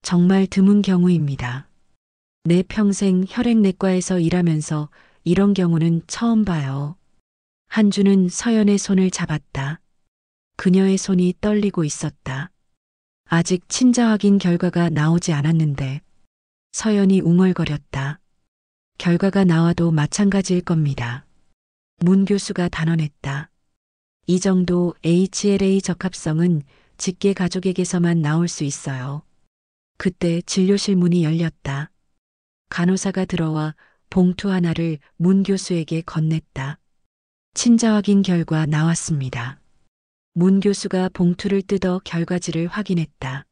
정말 드문 경우입니다. 내 평생 혈액내과에서 일하면서 이런 경우는 처음 봐요. 한주는 서연의 손을 잡았다. 그녀의 손이 떨리고 있었다. 아직 친자 확인 결과가 나오지 않았는데 서연이 웅얼거렸다. 결과가 나와도 마찬가지일 겁니다. 문 교수가 단언했다. 이 정도 HLA 적합성은 직계 가족에게서만 나올 수 있어요. 그때 진료실 문이 열렸다. 간호사가 들어와 봉투 하나를 문 교수에게 건넸다. 친자 확인 결과 나왔습니다. 문 교수가 봉투를 뜯어 결과지를 확인했다.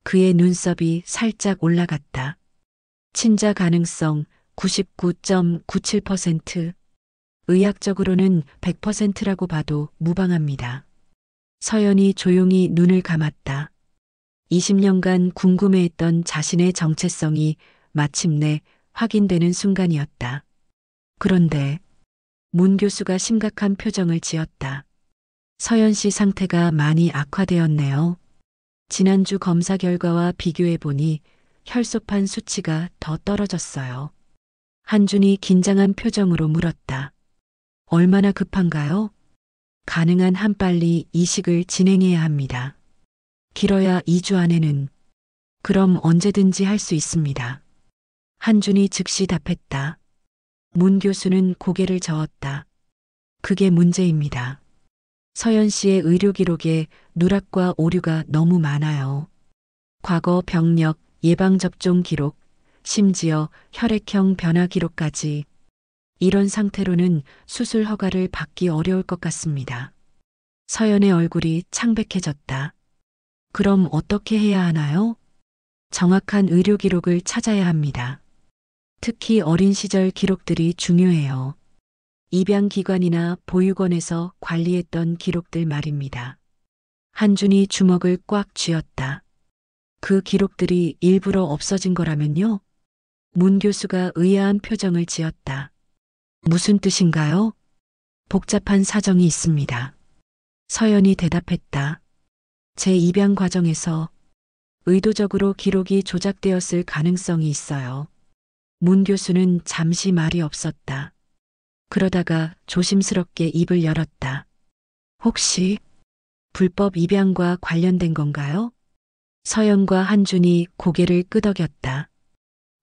그의 눈썹이 살짝 올라갔다. 친자 가능성 99.97%. 의학적으로는 100%라고 봐도 무방합니다. 서연이 조용히 눈을 감았다. 20년간 궁금해했던 자신의 정체성이 마침내 확인되는 순간이었다. 그런데 문 교수가 심각한 표정을 지었다. 서연 씨 상태가 많이 악화되었네요. 지난주 검사 결과와 비교해보니 혈소판 수치가 더 떨어졌어요. 한준이 긴장한 표정으로 물었다. 얼마나 급한가요? 가능한 한 빨리 이식을 진행해야 합니다. 길어야 2주 안에는. 그럼 언제든지 할 수 있습니다. 한준이 즉시 답했다. 문 교수는 고개를 저었다. 그게 문제입니다. 서연 씨의 의료 기록에 누락과 오류가 너무 많아요. 과거 병력, 예방접종 기록, 심지어 혈액형 변화 기록까지. 이런 상태로는 수술 허가를 받기 어려울 것 같습니다. 서연의 얼굴이 창백해졌다. 그럼 어떻게 해야 하나요? 정확한 의료 기록을 찾아야 합니다. 특히 어린 시절 기록들이 중요해요. 입양기관이나 보육원에서 관리했던 기록들 말입니다. 한준이 주먹을 꽉 쥐었다. 그 기록들이 일부러 없어진 거라면요? 문 교수가 의아한 표정을 지었다. 무슨 뜻인가요? 복잡한 사정이 있습니다. 서연이 대답했다. 제 입양 과정에서 의도적으로 기록이 조작되었을 가능성이 있어요. 문 교수는 잠시 말이 없었다. 그러다가 조심스럽게 입을 열었다. 혹시 불법 입양과 관련된 건가요? 서연과 한준이 고개를 끄덕였다.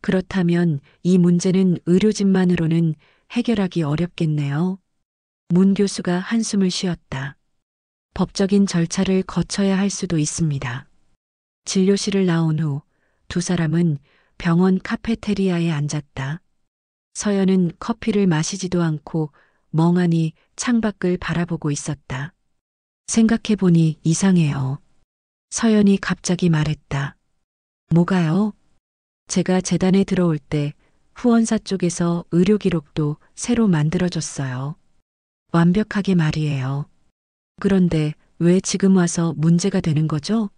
그렇다면 이 문제는 의료진만으로는 해결하기 어렵겠네요. 문 교수가 한숨을 쉬었다. 법적인 절차를 거쳐야 할 수도 있습니다. 진료실을 나온 후 두 사람은 병원 카페테리아에 앉았다. 서연은 커피를 마시지도 않고 멍하니 창밖을 바라보고 있었다. 생각해보니 이상해요. 서연이 갑자기 말했다. 뭐가요? 제가 재단에 들어올 때 후원사 쪽에서 의료 기록도 새로 만들어줬어요. 완벽하게 말이에요. 그런데 왜 지금 와서 문제가 되는 거죠?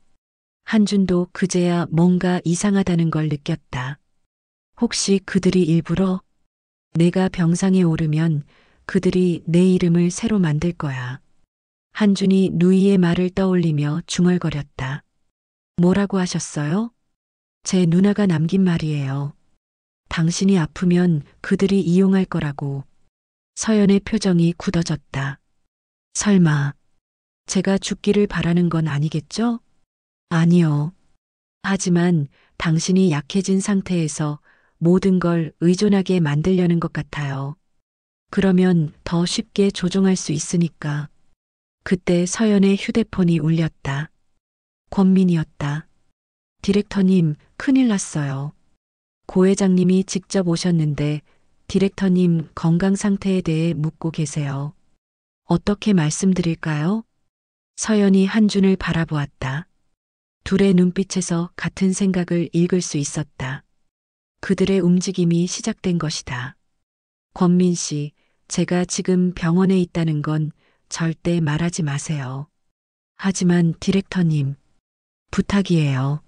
한준도 그제야 뭔가 이상하다는 걸 느꼈다. 혹시 그들이 일부러 내가 병상에 오르면 그들이 내 이름을 새로 만들 거야. 한준이 누이의 말을 떠올리며 중얼거렸다. 뭐라고 하셨어요? 제 누나가 남긴 말이에요. 당신이 아프면 그들이 이용할 거라고. 서연의 표정이 굳어졌다. 설마 제가 죽기를 바라는 건 아니겠죠? 아니요. 하지만 당신이 약해진 상태에서 모든 걸 의존하게 만들려는 것 같아요. 그러면 더 쉽게 조종할 수 있으니까. 그때 서연의 휴대폰이 울렸다. 권민이었다. 디렉터님, 큰일 났어요. 고 회장님이 직접 오셨는데 디렉터님 건강 상태에 대해 묻고 계세요. 어떻게 말씀드릴까요? 서연이 한준을 바라보았다. 둘의 눈빛에서 같은 생각을 읽을 수 있었다. 그들의 움직임이 시작된 것이다. 권민 씨, 제가 지금 병원에 있다는 건 절대 말하지 마세요. 하지만 디렉터님, 부탁이에요.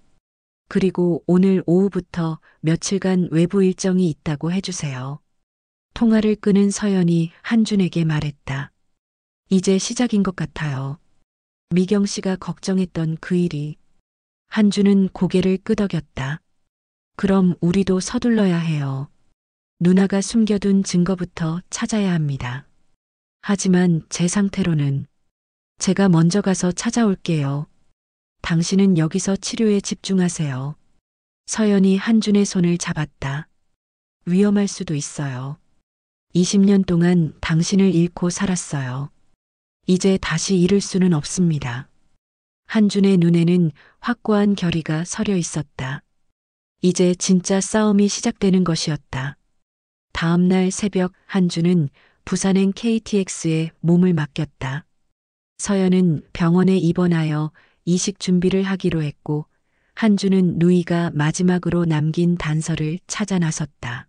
그리고 오늘 오후부터 며칠간 외부 일정이 있다고 해주세요. 통화를 끄는 서연이 한준에게 말했다. 이제 시작인 것 같아요. 미경 씨가 걱정했던 그 일이. 한주는 고개를 끄덕였다. 그럼 우리도 서둘러야 해요. 누나가 숨겨둔 증거부터 찾아야 합니다. 하지만 제 상태로는 제가 먼저 가서 찾아올게요. 당신은 여기서 치료에 집중하세요. 서연이 한준의 손을 잡았다. 위험할 수도 있어요. 20년 동안 당신을 잃고 살았어요. 이제 다시 잃을 수는 없습니다. 한준의 눈에는 확고한 결의가 서려 있었다. 이제 진짜 싸움이 시작되는 것이었다. 다음 날 새벽 한준은 부산행 KTX에 몸을 맡겼다. 서연은 병원에 입원하여 이식 준비를 하기로 했고 한준은 누이가 마지막으로 남긴 단서를 찾아 나섰다.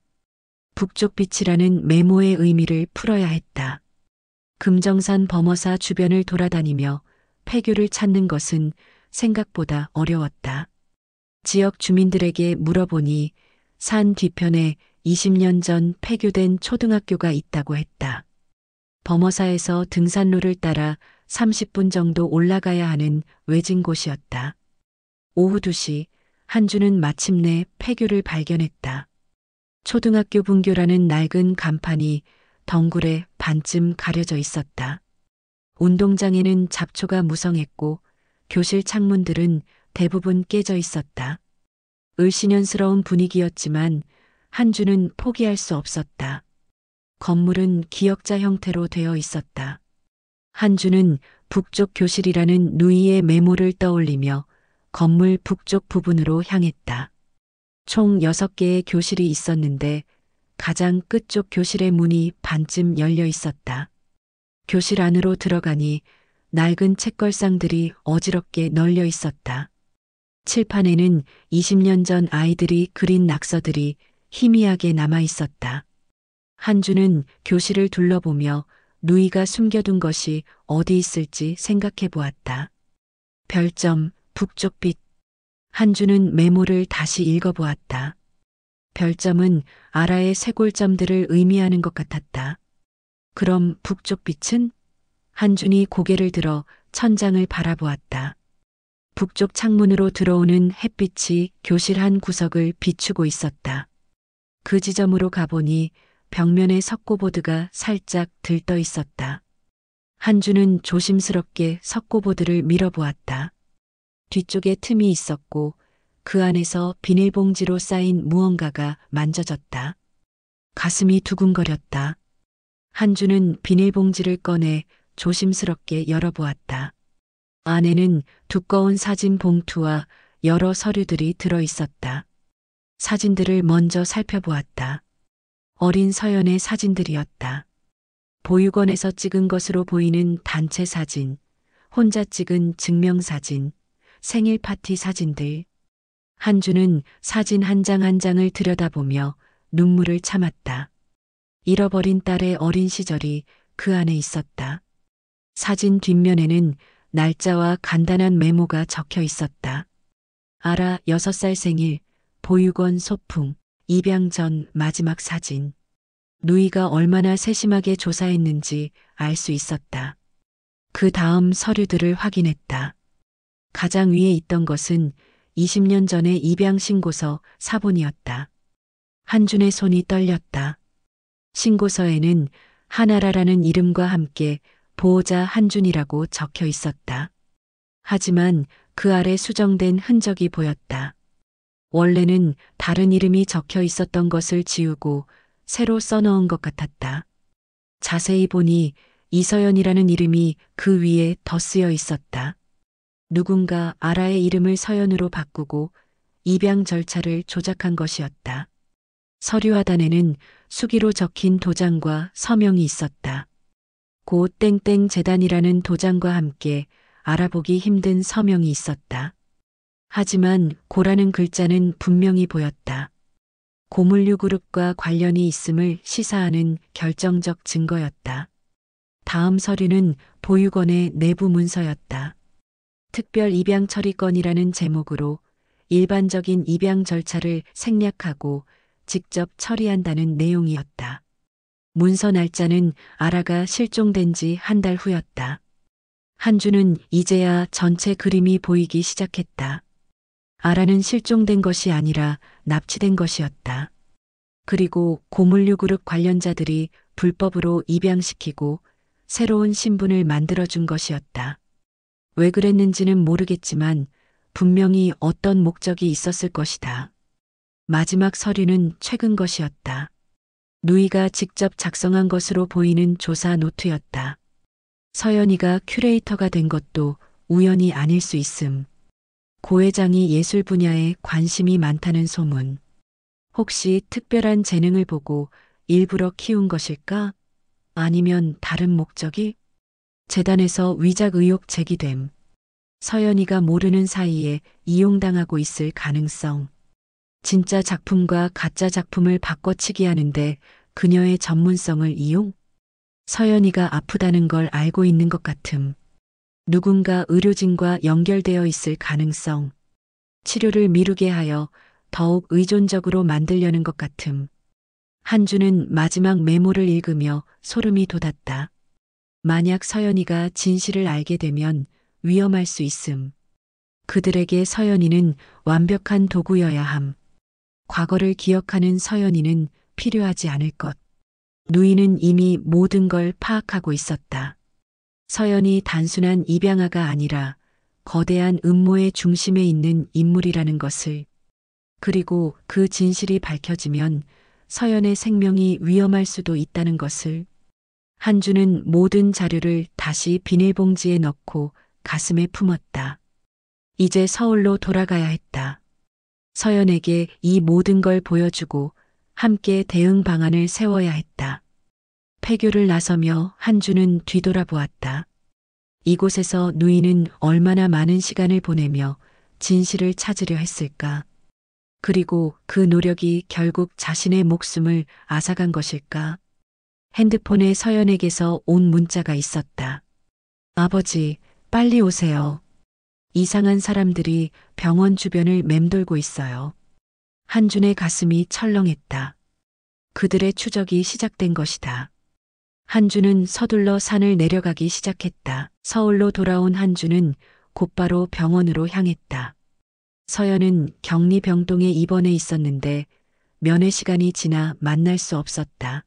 북쪽 빛이라는 메모의 의미를 풀어야 했다. 금정산 범어사 주변을 돌아다니며 폐교를 찾는 것은 생각보다 어려웠다. 지역 주민들에게 물어보니 산 뒤편에 20년 전 폐교된 초등학교가 있다고 했다. 범어사에서 등산로를 따라 30분 정도 올라가야 하는 외진 곳이었다. 오후 2시 한주는 마침내 폐교를 발견했다. 초등학교 분교라는 낡은 간판이 덩굴에 반쯤 가려져 있었다. 운동장에는 잡초가 무성했고 교실 창문들은 대부분 깨져 있었다. 을씨년스러운 분위기였지만 한주는 포기할 수 없었다. 건물은 기역자 형태로 되어 있었다. 한주는 북쪽 교실이라는 누이의 메모를 떠올리며 건물 북쪽 부분으로 향했다. 총 6개의 교실이 있었는데 가장 끝쪽 교실의 문이 반쯤 열려 있었다. 교실 안으로 들어가니 낡은 책걸상들이 어지럽게 널려 있었다. 칠판에는 20년 전 아이들이 그린 낙서들이 희미하게 남아 있었다. 한주는 교실을 둘러보며 누이가 숨겨둔 것이 어디 있을지 생각해 보았다. 별점, 북쪽빛. 한주는 메모를 다시 읽어보았다. 별점은 아라의 쇄골점들을 의미하는 것 같았다. 그럼 북쪽빛은? 한준이 고개를 들어 천장을 바라보았다. 북쪽 창문으로 들어오는 햇빛이 교실 한 구석을 비추고 있었다. 그 지점으로 가보니 벽면에 석고보드가 살짝 들떠 있었다. 한주는 조심스럽게 석고보드를 밀어보았다. 뒤쪽에 틈이 있었고 그 안에서 비닐봉지로 쌓인 무언가가 만져졌다. 가슴이 두근거렸다. 한주는 비닐봉지를 꺼내 조심스럽게 열어보았다. 안에는 두꺼운 사진 봉투와 여러 서류들이 들어 있었다. 사진들을 먼저 살펴보았다. 어린 서연의 사진들이었다. 보육원에서 찍은 것으로 보이는 단체 사진, 혼자 찍은 증명사진, 생일 파티 사진들. 한주는 사진 한 장 한 장을 들여다보며 눈물을 참았다. 잃어버린 딸의 어린 시절이 그 안에 있었다. 사진 뒷면에는 날짜와 간단한 메모가 적혀 있었다. 아라 6살 생일, 보육원 소풍, 입양 전 마지막 사진. 누이가 얼마나 세심하게 조사했는지 알 수 있었다. 그 다음 서류들을 확인했다. 가장 위에 있던 것은 20년 전의 입양 신고서 사본이었다. 한준의 손이 떨렸다. 신고서에는 하나라라는 이름과 함께 보호자 한준이라고 적혀 있었다. 하지만 그 아래 수정된 흔적이 보였다. 원래는 다른 이름이 적혀 있었던 것을 지우고 새로 써넣은 것 같았다. 자세히 보니 이서연이라는 이름이 그 위에 더 쓰여 있었다. 누군가 아라의 이름을 서연으로 바꾸고 입양 절차를 조작한 것이었다. 서류 하단에는 수기로 적힌 도장과 서명이 있었다. 고 땡땡 재단이라는 도장과 함께 알아보기 힘든 서명이 있었다. 하지만 고라는 글자는 분명히 보였다. 고물류 그룹과 관련이 있음을 시사하는 결정적 증거였다. 다음 서류는 보육원의 내부 문서였다. 특별 입양 처리 건이라는 제목으로 일반적인 입양 절차를 생략하고 직접 처리한다는 내용이었다. 문서 날짜는 아라가 실종된 지 한 달 후였다. 한주는 이제야 전체 그림이 보이기 시작했다. 아라는 실종된 것이 아니라 납치된 것이었다. 그리고 고물류 그룹 관련자들이 불법으로 입양시키고 새로운 신분을 만들어준 것이었다. 왜 그랬는지는 모르겠지만 분명히 어떤 목적이 있었을 것이다. 마지막 서류는 최근 것이었다. 누이가 직접 작성한 것으로 보이는 조사 노트였다. 서연이가 큐레이터가 된 것도 우연이 아닐 수 있음. 고 회장이 예술 분야에 관심이 많다는 소문. 혹시 특별한 재능을 보고 일부러 키운 것일까? 아니면 다른 목적이? 재단에서 위작 의혹 제기됨. 서연이가 모르는 사이에 이용당하고 있을 가능성. 진짜 작품과 가짜 작품을 바꿔치기 하는데 그녀의 전문성을 이용? 서연이가 아프다는 걸 알고 있는 것 같음. 누군가 의료진과 연결되어 있을 가능성. 치료를 미루게 하여 더욱 의존적으로 만들려는 것 같음. 한주는 마지막 메모를 읽으며 소름이 돋았다. 만약 서연이가 진실을 알게 되면 위험할 수 있음. 그들에게 서연이는 완벽한 도구여야 함. 과거를 기억하는 서연이는 필요하지 않을 것. 누이는 이미 모든 걸 파악하고 있었다. 서연이 단순한 입양아가 아니라 거대한 음모의 중심에 있는 인물이라는 것을. 그리고 그 진실이 밝혀지면 서연의 생명이 위험할 수도 있다는 것을. 한주는 모든 자료를 다시 비닐봉지에 넣고 가슴에 품었다. 이제 서울로 돌아가야 했다. 서연에게 이 모든 걸 보여주고 함께 대응 방안을 세워야 했다. 폐교를 나서며 한주는 뒤돌아보았다. 이곳에서 누이는 얼마나 많은 시간을 보내며 진실을 찾으려 했을까? 그리고 그 노력이 결국 자신의 목숨을 앗아간 것일까? 핸드폰에 서연에게서 온 문자가 있었다. 아버지, 빨리 오세요. 이상한 사람들이 병원 주변을 맴돌고 있어요. 한준의 가슴이 철렁했다. 그들의 추적이 시작된 것이다. 한주는 서둘러 산을 내려가기 시작했다. 서울로 돌아온 한주는 곧바로 병원으로 향했다. 서연은 격리병동에 입원해 있었는데 면회 시간이 지나 만날 수 없었다.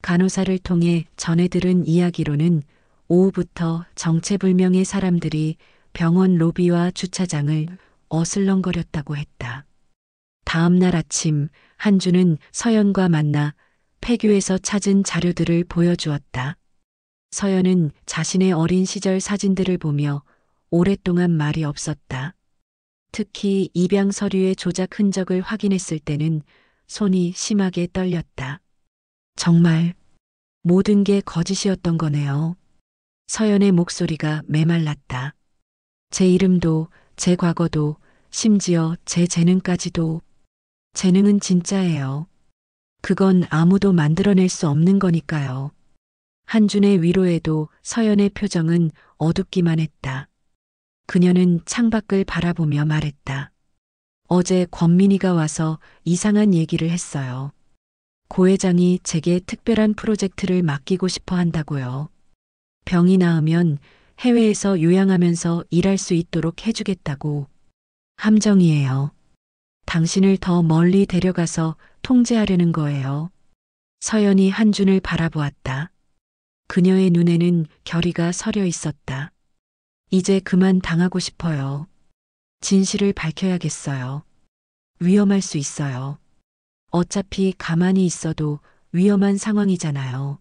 간호사를 통해 전해 들은 이야기로는 오후부터 정체불명의 사람들이 병원 로비와 주차장을 어슬렁거렸다고 했다. 다음 날 아침 한주는 서연과 만나 폐교에서 찾은 자료들을 보여주었다. 서연은 자신의 어린 시절 사진들을 보며 오랫동안 말이 없었다. 특히 입양 서류의 조작 흔적을 확인했을 때는 손이 심하게 떨렸다. 정말 모든 게 거짓이었던 거네요. 서연의 목소리가 메말랐다. 제 이름도, 제 과거도, 심지어 제 재능까지도. 재능은 진짜예요. 그건 아무도 만들어낼 수 없는 거니까요. 한준의 위로에도 서연의 표정은 어둡기만 했다. 그녀는 창밖을 바라보며 말했다. 어제 권민희가 와서 이상한 얘기를 했어요. 고 회장이 제게 특별한 프로젝트를 맡기고 싶어 한다고요. 병이 나으면 해외에서 요양하면서 일할 수 있도록 해주겠다고. 함정이에요. 당신을 더 멀리 데려가서 통제하려는 거예요. 서연이 한준을 바라보았다. 그녀의 눈에는 결의가 서려 있었다. 이제 그만 당하고 싶어요. 진실을 밝혀야겠어요. 위험할 수 있어요. 어차피 가만히 있어도 위험한 상황이잖아요.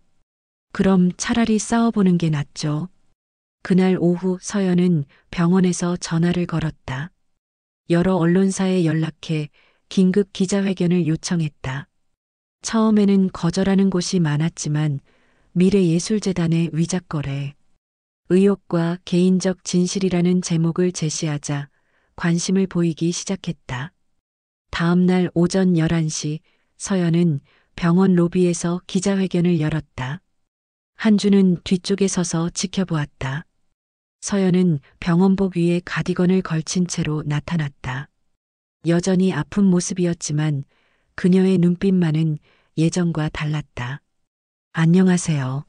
그럼 차라리 싸워보는 게 낫죠. 그날 오후 서연은 병원에서 전화를 걸었다. 여러 언론사에 연락해 긴급 기자회견을 요청했다. 처음에는 거절하는 곳이 많았지만 미래예술재단의 위작거래, 의혹과 개인적 진실이라는 제목을 제시하자 관심을 보이기 시작했다. 다음 날 오전 11시 서연은 병원 로비에서 기자회견을 열었다. 한주는 뒤쪽에 서서 지켜보았다. 서연은 병원복 위에 가디건을 걸친 채로 나타났다. 여전히 아픈 모습이었지만 그녀의 눈빛만은 예전과 달랐다. 안녕하세요.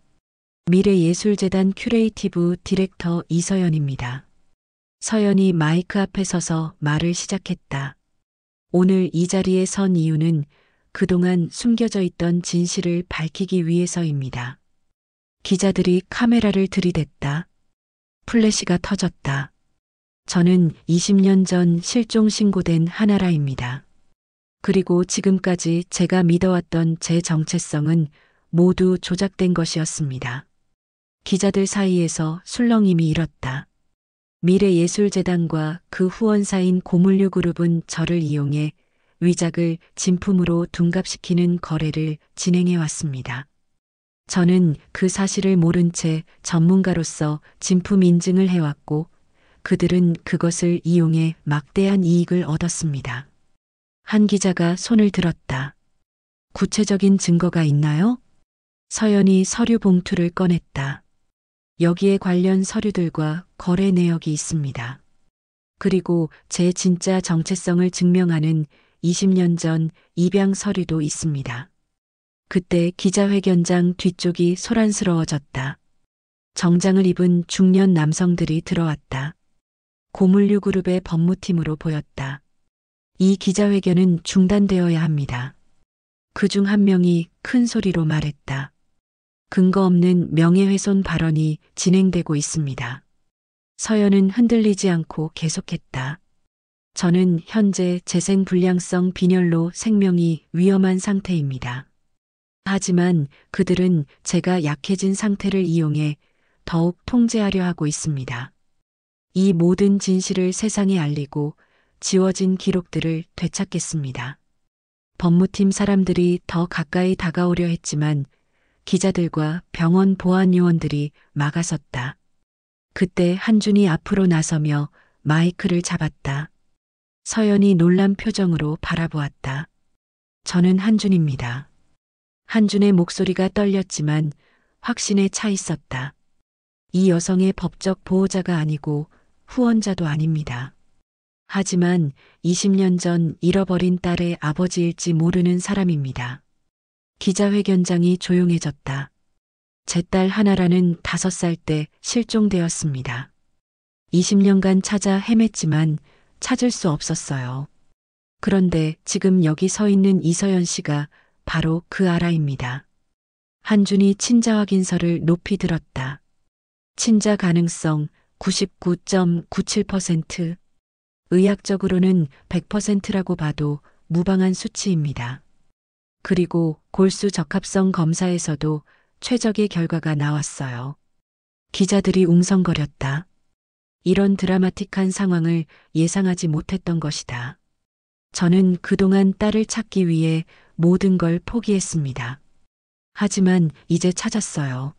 미래예술재단 큐레이티브 디렉터 이서연입니다. 서연이 마이크 앞에 서서 말을 시작했다. 오늘 이 자리에 선 이유는 그동안 숨겨져 있던 진실을 밝히기 위해서입니다. 기자들이 카메라를 들이댔다. 플래시가 터졌다. 저는 20년 전 실종 신고된 한아라입니다. 그리고 지금까지 제가 믿어왔던 제 정체성은 모두 조작된 것이었습니다. 기자들 사이에서 술렁임이 일었다. 미래예술재단과 그 후원사인 고물류그룹은 저를 이용해 위작을 진품으로 둔갑시키는 거래를 진행해 왔습니다. 저는 그 사실을 모른 채 전문가로서 진품 인증을 해왔고 그들은 그것을 이용해 막대한 이익을 얻었습니다. 한 기자가 손을 들었다. 구체적인 증거가 있나요? 서연이 서류 봉투를 꺼냈다. 여기에 관련 서류들과 거래 내역이 있습니다. 그리고 제 진짜 정체성을 증명하는 20년 전 입양 서류도 있습니다. 그때 기자회견장 뒤쪽이 소란스러워졌다. 정장을 입은 중년 남성들이 들어왔다. 고물류 그룹의 법무팀으로 보였다. 이 기자회견은 중단되어야 합니다. 그중 한 명이 큰 소리로 말했다. 근거 없는 명예훼손 발언이 진행되고 있습니다. 서연은 흔들리지 않고 계속했다. 저는 현재 재생불량성 빈혈로 생명이 위험한 상태입니다. 하지만 그들은 제가 약해진 상태를 이용해 더욱 통제하려 하고 있습니다. 이 모든 진실을 세상에 알리고 지워진 기록들을 되찾겠습니다. 법무팀 사람들이 더 가까이 다가오려 했지만 기자들과 병원 보안 요원들이 막아섰다. 그때 한준이 앞으로 나서며 마이크를 잡았다. 서연이 놀란 표정으로 바라보았다. 저는 한준입니다. 한준의 목소리가 떨렸지만 확신에 차 있었다. 이 여성의 법적 보호자가 아니고 후원자도 아닙니다. 하지만 20년 전 잃어버린 딸의 아버지일지 모르는 사람입니다. 기자회견장이 조용해졌다. 제 딸 하나라는 5살 때 실종되었습니다. 20년간 찾아 헤맸지만 찾을 수 없었어요. 그런데 지금 여기 서 있는 이서연 씨가 바로 그 아라입니다. 한준이 친자 확인서를 높이 들었다. 친자 가능성 99.97%, 의학적으로는 100%라고 봐도 무방한 수치입니다. 그리고 골수 적합성 검사에서도 최적의 결과가 나왔어요. 기자들이 웅성거렸다. 이런 드라마틱한 상황을 예상하지 못했던 것이다. 저는 그동안 딸을 찾기 위해 모든 걸 포기했습니다. 하지만 이제 찾았어요.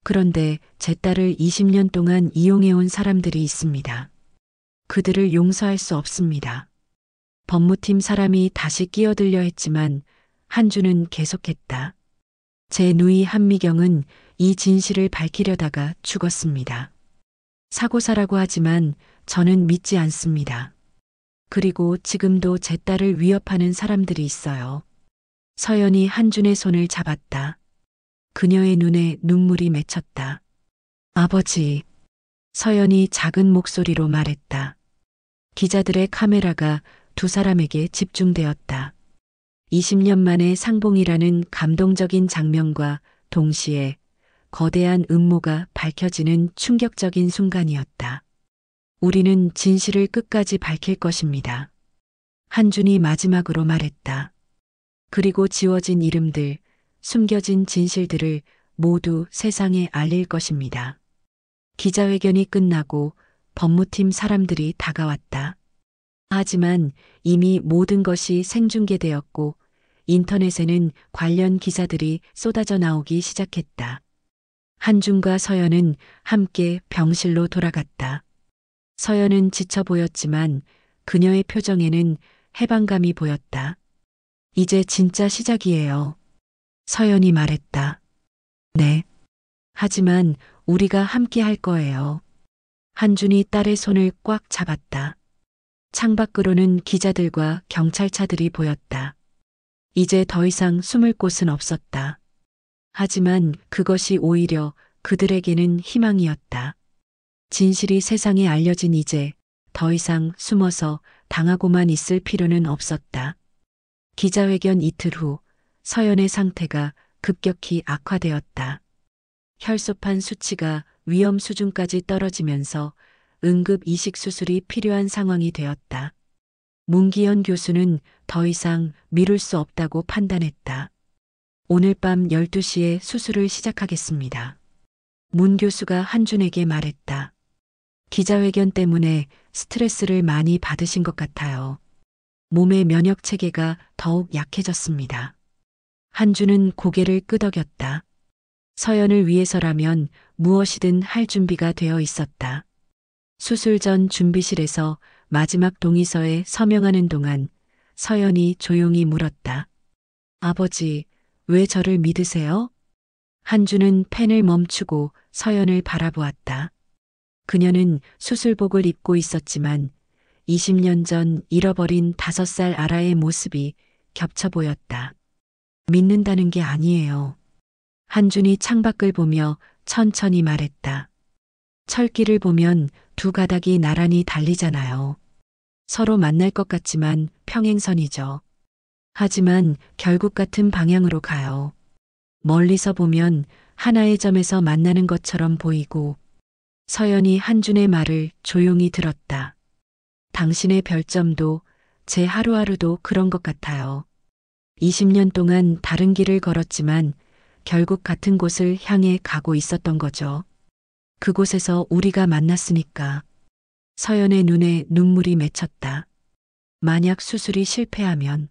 그런데 제 딸을 20년 동안 이용해온 사람들이 있습니다. 그들을 용서할 수 없습니다. 법무팀 사람이 다시 끼어들려 했지만 한준은 계속했다. 제 누이 한미경은 이 진실을 밝히려다가 죽었습니다. 사고사라고 하지만 저는 믿지 않습니다. 그리고 지금도 제 딸을 위협하는 사람들이 있어요. 서연이 한준의 손을 잡았다. 그녀의 눈에 눈물이 맺혔다. 아버지, 서연이 작은 목소리로 말했다. 기자들의 카메라가 두 사람에게 집중되었다. 20년 만에 상봉이라는 감동적인 장면과 동시에 거대한 음모가 밝혀지는 충격적인 순간이었다. 우리는 진실을 끝까지 밝힐 것입니다. 한준이 마지막으로 말했다. 그리고 지워진 이름들, 숨겨진 진실들을 모두 세상에 알릴 것입니다. 기자회견이 끝나고 법무팀 사람들이 다가왔다. 하지만 이미 모든 것이 생중계되었고 인터넷에는 관련 기사들이 쏟아져 나오기 시작했다. 한준과 서연은 함께 병실로 돌아갔다. 서연은 지쳐 보였지만 그녀의 표정에는 해방감이 보였다. 이제 진짜 시작이에요. 서연이 말했다. 네. 하지만 우리가 함께 할 거예요. 한준이 딸의 손을 꽉 잡았다. 창밖으로는 기자들과 경찰차들이 보였다. 이제 더 이상 숨을 곳은 없었다. 하지만 그것이 오히려 그들에게는 희망이었다. 진실이 세상에 알려진 이제 더 이상 숨어서 당하고만 있을 필요는 없었다. 기자회견 이틀 후 서연의 상태가 급격히 악화되었다. 혈소판 수치가 위험 수준까지 떨어지면서 응급 이식 수술이 필요한 상황이 되었다. 문기현 교수는 더 이상 미룰 수 없다고 판단했다. 오늘 밤 12시에 수술을 시작하겠습니다. 문 교수가 한준에게 말했다. 기자회견 때문에 스트레스를 많이 받으신 것 같아요. 몸의 면역 체계가 더욱 약해졌습니다. 한준은 고개를 끄덕였다. 서연을 위해서라면 무엇이든 할 준비가 되어 있었다. 수술 전 준비실에서 마지막 동의서에 서명하는 동안 서연이 조용히 물었다. 아버지, 왜 저를 믿으세요? 한준은 펜을 멈추고 서연을 바라보았다. 그녀는 수술복을 입고 있었지만 20년 전 잃어버린 5살 아라의 모습이 겹쳐 보였다. 믿는다는 게 아니에요. 한준이 창밖을 보며 천천히 말했다. 철길을 보면 두 가닥이 나란히 달리잖아요. 서로 만날 것 같지만 평행선이죠. 하지만 결국 같은 방향으로 가요. 멀리서 보면 하나의 점에서 만나는 것처럼 보이고. 서연이 한준의 말을 조용히 들었다. 당신의 별점도 제 하루하루도 그런 것 같아요. 20년 동안 다른 길을 걸었지만 결국 같은 곳을 향해 가고 있었던 거죠. 그곳에서 우리가 만났으니까. 서연의 눈에 눈물이 맺혔다. 만약 수술이 실패하면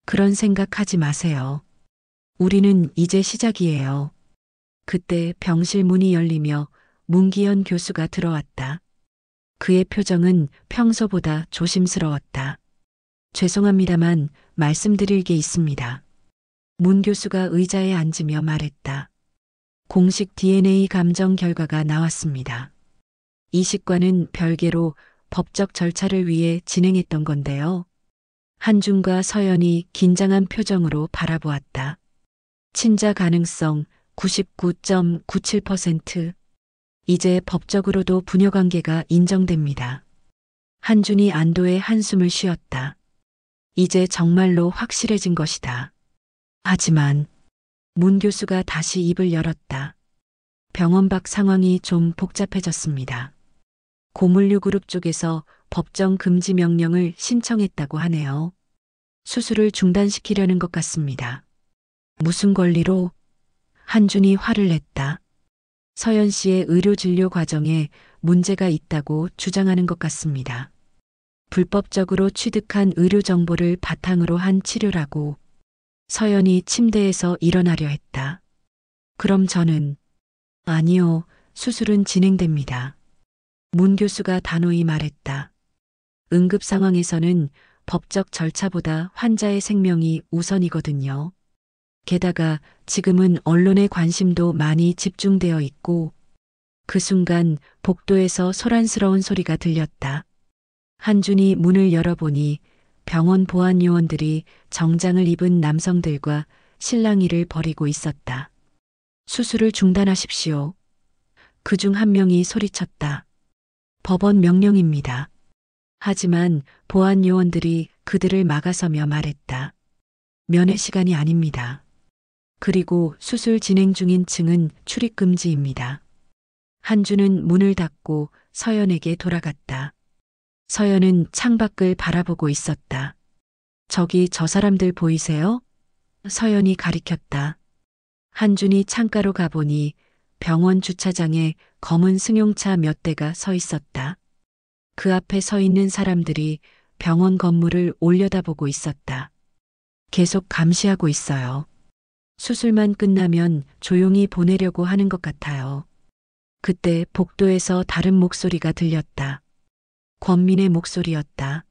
그런 생각하지 마세요. 우리는 이제 시작이에요. 그때 병실 문이 열리며 문기현 교수가 들어왔다. 그의 표정은 평소보다 조심스러웠다. 죄송합니다만 말씀드릴 게 있습니다. 문 교수가 의자에 앉으며 말했다. 공식 DNA 감정 결과가 나왔습니다. 이식과는 별개로 법적 절차를 위해 진행했던 건데요. 한준과 서연이 긴장한 표정으로 바라보았다. 친자 가능성 99.97%. 이제 법적으로도 부녀관계가 인정됩니다. 한준이 안도의 한숨을 쉬었다. 이제 정말로 확실해진 것이다. 하지만 문 교수가 다시 입을 열었다. 병원 밖 상황이 좀 복잡해졌습니다. 고물류 그룹 쪽에서 법정 금지 명령을 신청했다고 하네요. 수술을 중단시키려는 것 같습니다. 무슨 권리로? 한준이 화를 냈다. 서연 씨의 의료 진료 과정에 문제가 있다고 주장하는 것 같습니다. 불법적으로 취득한 의료 정보를 바탕으로 한 치료라고. 서연이 침대에서 일어나려 했다. 그럼 저는 아니요, 수술은 진행됩니다. 문 교수가 단호히 말했다. 응급 상황에서는 법적 절차보다 환자의 생명이 우선이거든요. 게다가 지금은 언론의 관심도 많이 집중되어 있고. 그 순간 복도에서 소란스러운 소리가 들렸다. 한준이 문을 열어보니 병원 보안 요원들이 정장을 입은 남성들과 실랑이를 벌이고 있었다. 수술을 중단하십시오. 그중 한 명이 소리쳤다. 법원 명령입니다. 하지만 보안 요원들이 그들을 막아서며 말했다. 면회 시간이 아닙니다. 그리고 수술 진행 중인 층은 출입 금지입니다. 한준은 문을 닫고 서연에게 돌아갔다. 서연은 창밖을 바라보고 있었다. 저기 저 사람들 보이세요? 서연이 가리켰다. 한준이 창가로 가보니 병원 주차장에 검은 승용차 몇 대가 서 있었다. 그 앞에 서 있는 사람들이 병원 건물을 올려다보고 있었다. 계속 감시하고 있어요. 수술만 끝나면 조용히 보내려고 하는 것 같아요. 그때 복도에서 다른 목소리가 들렸다. 권민의 목소리였다.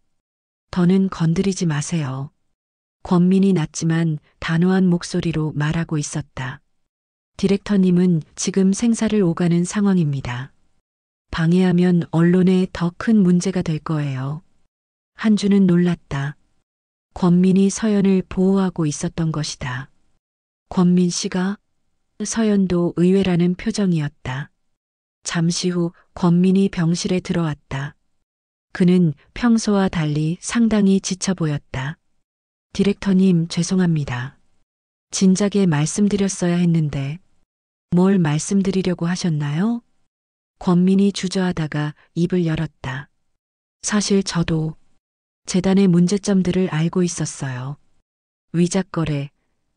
더는 건드리지 마세요. 권민이 낮지만 단호한 목소리로 말하고 있었다. 디렉터님은 지금 생사를 오가는 상황입니다. 방해하면 언론에 더 큰 문제가 될 거예요. 한준은 놀랐다. 권민이 서연을 보호하고 있었던 것이다. 권민 씨가? 서연도 의외라는 표정이었다. 잠시 후 권민이 병실에 들어왔다. 그는 평소와 달리 상당히 지쳐 보였다. 디렉터님, 죄송합니다. 진작에 말씀드렸어야 했는데. 뭘 말씀드리려고 하셨나요? 권민이 주저하다가 입을 열었다. 사실 저도 재단의 문제점들을 알고 있었어요. 위작거래,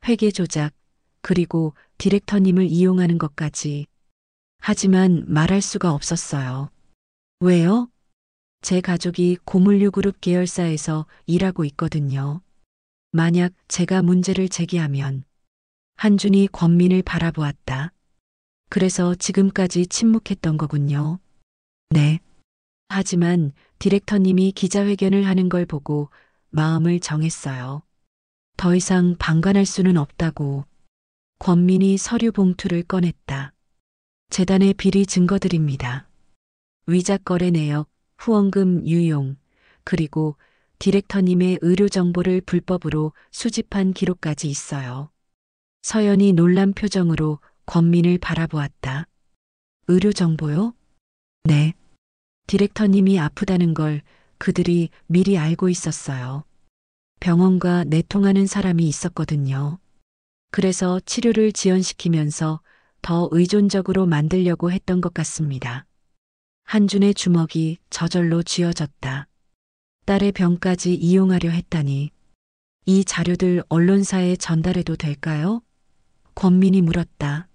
회계 조작, 그리고 디렉터님을 이용하는 것까지. 하지만 말할 수가 없었어요. 왜요? 제 가족이 고물류그룹 계열사에서 일하고 있거든요. 만약 제가 문제를 제기하면. 한준이 권민을 바라보았다. 그래서 지금까지 침묵했던 거군요. 네. 하지만 디렉터님이 기자회견을 하는 걸 보고 마음을 정했어요. 더 이상 방관할 수는 없다고. 권민이 서류 봉투를 꺼냈다. 재단의 비리 증거들입니다. 위작거래 내역, 후원금 유용, 그리고 디렉터님의 의료 정보를 불법으로 수집한 기록까지 있어요. 서연이 놀란 표정으로 권민을 바라보았다. 의료 정보요? 네. 디렉터님이 아프다는 걸 그들이 미리 알고 있었어요. 병원과 내통하는 사람이 있었거든요. 그래서 치료를 지연시키면서 더 의존적으로 만들려고 했던 것 같습니다. 한준의 주먹이 저절로 쥐어졌다. 딸의 병까지 이용하려 했다니. 이 자료들 언론사에 전달해도 될까요? 권민이 물었다.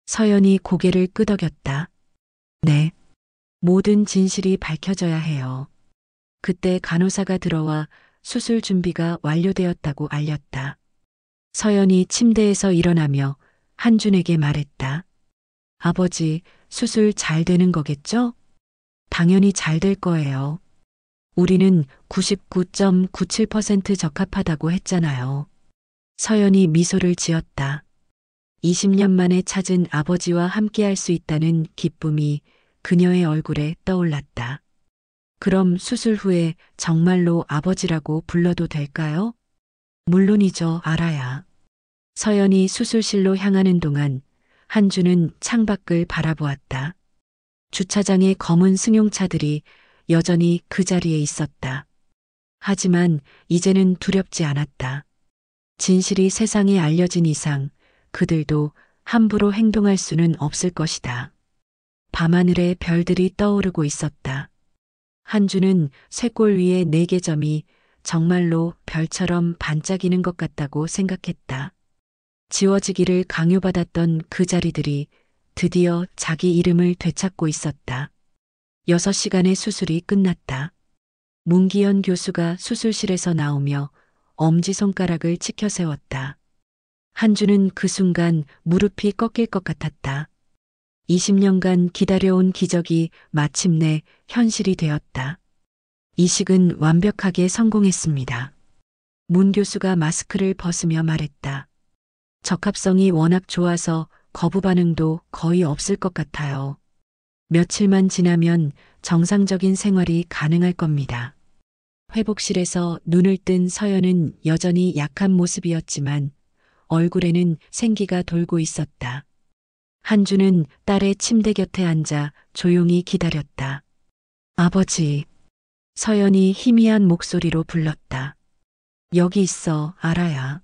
서연이 고개를 끄덕였다. 네. 모든 진실이 밝혀져야 해요. 그때 간호사가 들어와 수술 준비가 완료되었다고 알렸다. 서연이 침대에서 일어나며 한준에게 말했다. 아버지, 수술 잘 되는 거겠죠? 당연히 잘 될 거예요. 우리는 99.97% 적합하다고 했잖아요. 서연이 미소를 지었다. 20년 만에 찾은 아버지와 함께할 수 있다는 기쁨이 그녀의 얼굴에 떠올랐다. 그럼 수술 후에 정말로 아버지라고 불러도 될까요? 물론이죠, 알아야. 서연이 수술실로 향하는 동안 한주는 창밖을 바라보았다. 주차장의 검은 승용차들이 여전히 그 자리에 있었다. 하지만 이제는 두렵지 않았다. 진실이 세상에 알려진 이상 그들도 함부로 행동할 수는 없을 것이다. 밤하늘에 별들이 떠오르고 있었다. 한주는 쇄골 위의 4개 점이 정말로 별처럼 반짝이는 것 같다고 생각했다. 지워지기를 강요받았던 그 자리들이 드디어 자기 이름을 되찾고 있었다. 6시간의 수술이 끝났다. 문기현 교수가 수술실에서 나오며 엄지손가락을 치켜 세웠다. 한주는 그 순간 무릎이 꺾일 것 같았다. 20년간 기다려온 기적이 마침내 현실이 되었다. 이식은 완벽하게 성공했습니다. 문 교수가 마스크를 벗으며 말했다. 적합성이 워낙 좋아서 거부 반응도 거의 없을 것 같아요. 며칠만 지나면 정상적인 생활이 가능할 겁니다. 회복실에서 눈을 뜬 서연은 여전히 약한 모습이었지만 얼굴에는 생기가 돌고 있었다. 한주는 딸의 침대 곁에 앉아 조용히 기다렸다. 아버지. 서연이 희미한 목소리로 불렀다. 여기 있어, 알아야.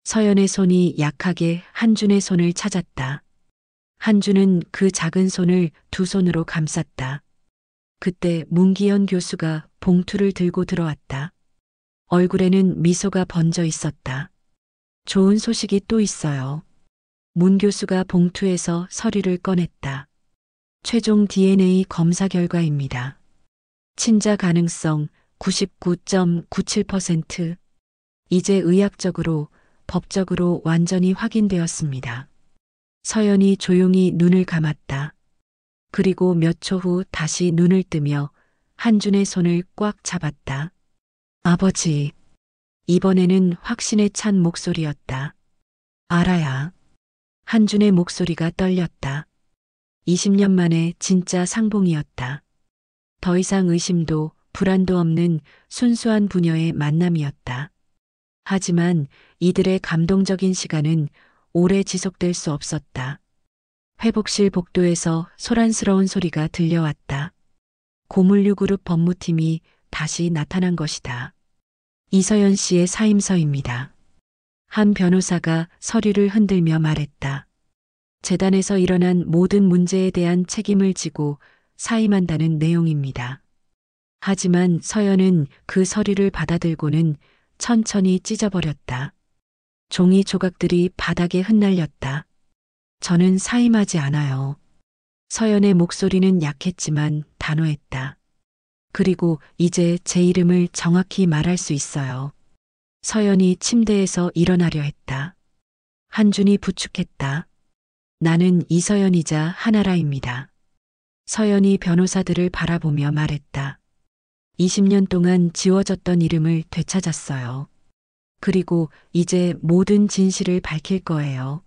서연의 손이 약하게 한준의 손을 찾았다. 한준은 그 작은 손을 2손으로 감쌌다. 그때 문기현 교수가 봉투를 들고 들어왔다. 얼굴에는 미소가 번져 있었다. 좋은 소식이 또 있어요. 문 교수가 봉투에서 서류를 꺼냈다. 최종 DNA 검사 결과입니다. 친자 가능성 99.97%. 이제 의학적으로, 법적으로 완전히 확인되었습니다. 서연이 조용히 눈을 감았다. 그리고 몇 초 후 다시 눈을 뜨며 한준의 손을 꽉 잡았다. 아버지. 이번에는 확신에 찬 목소리였다. 알아야. 한준의 목소리가 떨렸다. 20년 만에 진짜 상봉이었다. 더 이상 의심도 불안도 없는 순수한 부녀의 만남이었다. 하지만 이들의 감동적인 시간은 오래 지속될 수 없었다. 회복실 복도에서 소란스러운 소리가 들려왔다. 고물류 그룹 법무팀이 다시 나타난 것이다. 이서연 씨의 사임서입니다. 한 변호사가 서류를 흔들며 말했다. 재단에서 일어난 모든 문제에 대한 책임을 지고 사임한다는 내용입니다. 하지만 서연은 그 서류를 받아들고는 천천히 찢어버렸다. 종이 조각들이 바닥에 흩날렸다. 저는 사임하지 않아요. 서연의 목소리는 약했지만 단호했다. 그리고 이제 제 이름을 정확히 말할 수 있어요. 서연이 침대에서 일어나려 했다. 한준이 부축했다. 나는 이서연이자 하나라입니다. 서연이 변호사들을 바라보며 말했다. 20년 동안 지워졌던 이름을 되찾았어요. 그리고 이제 모든 진실을 밝힐 거예요.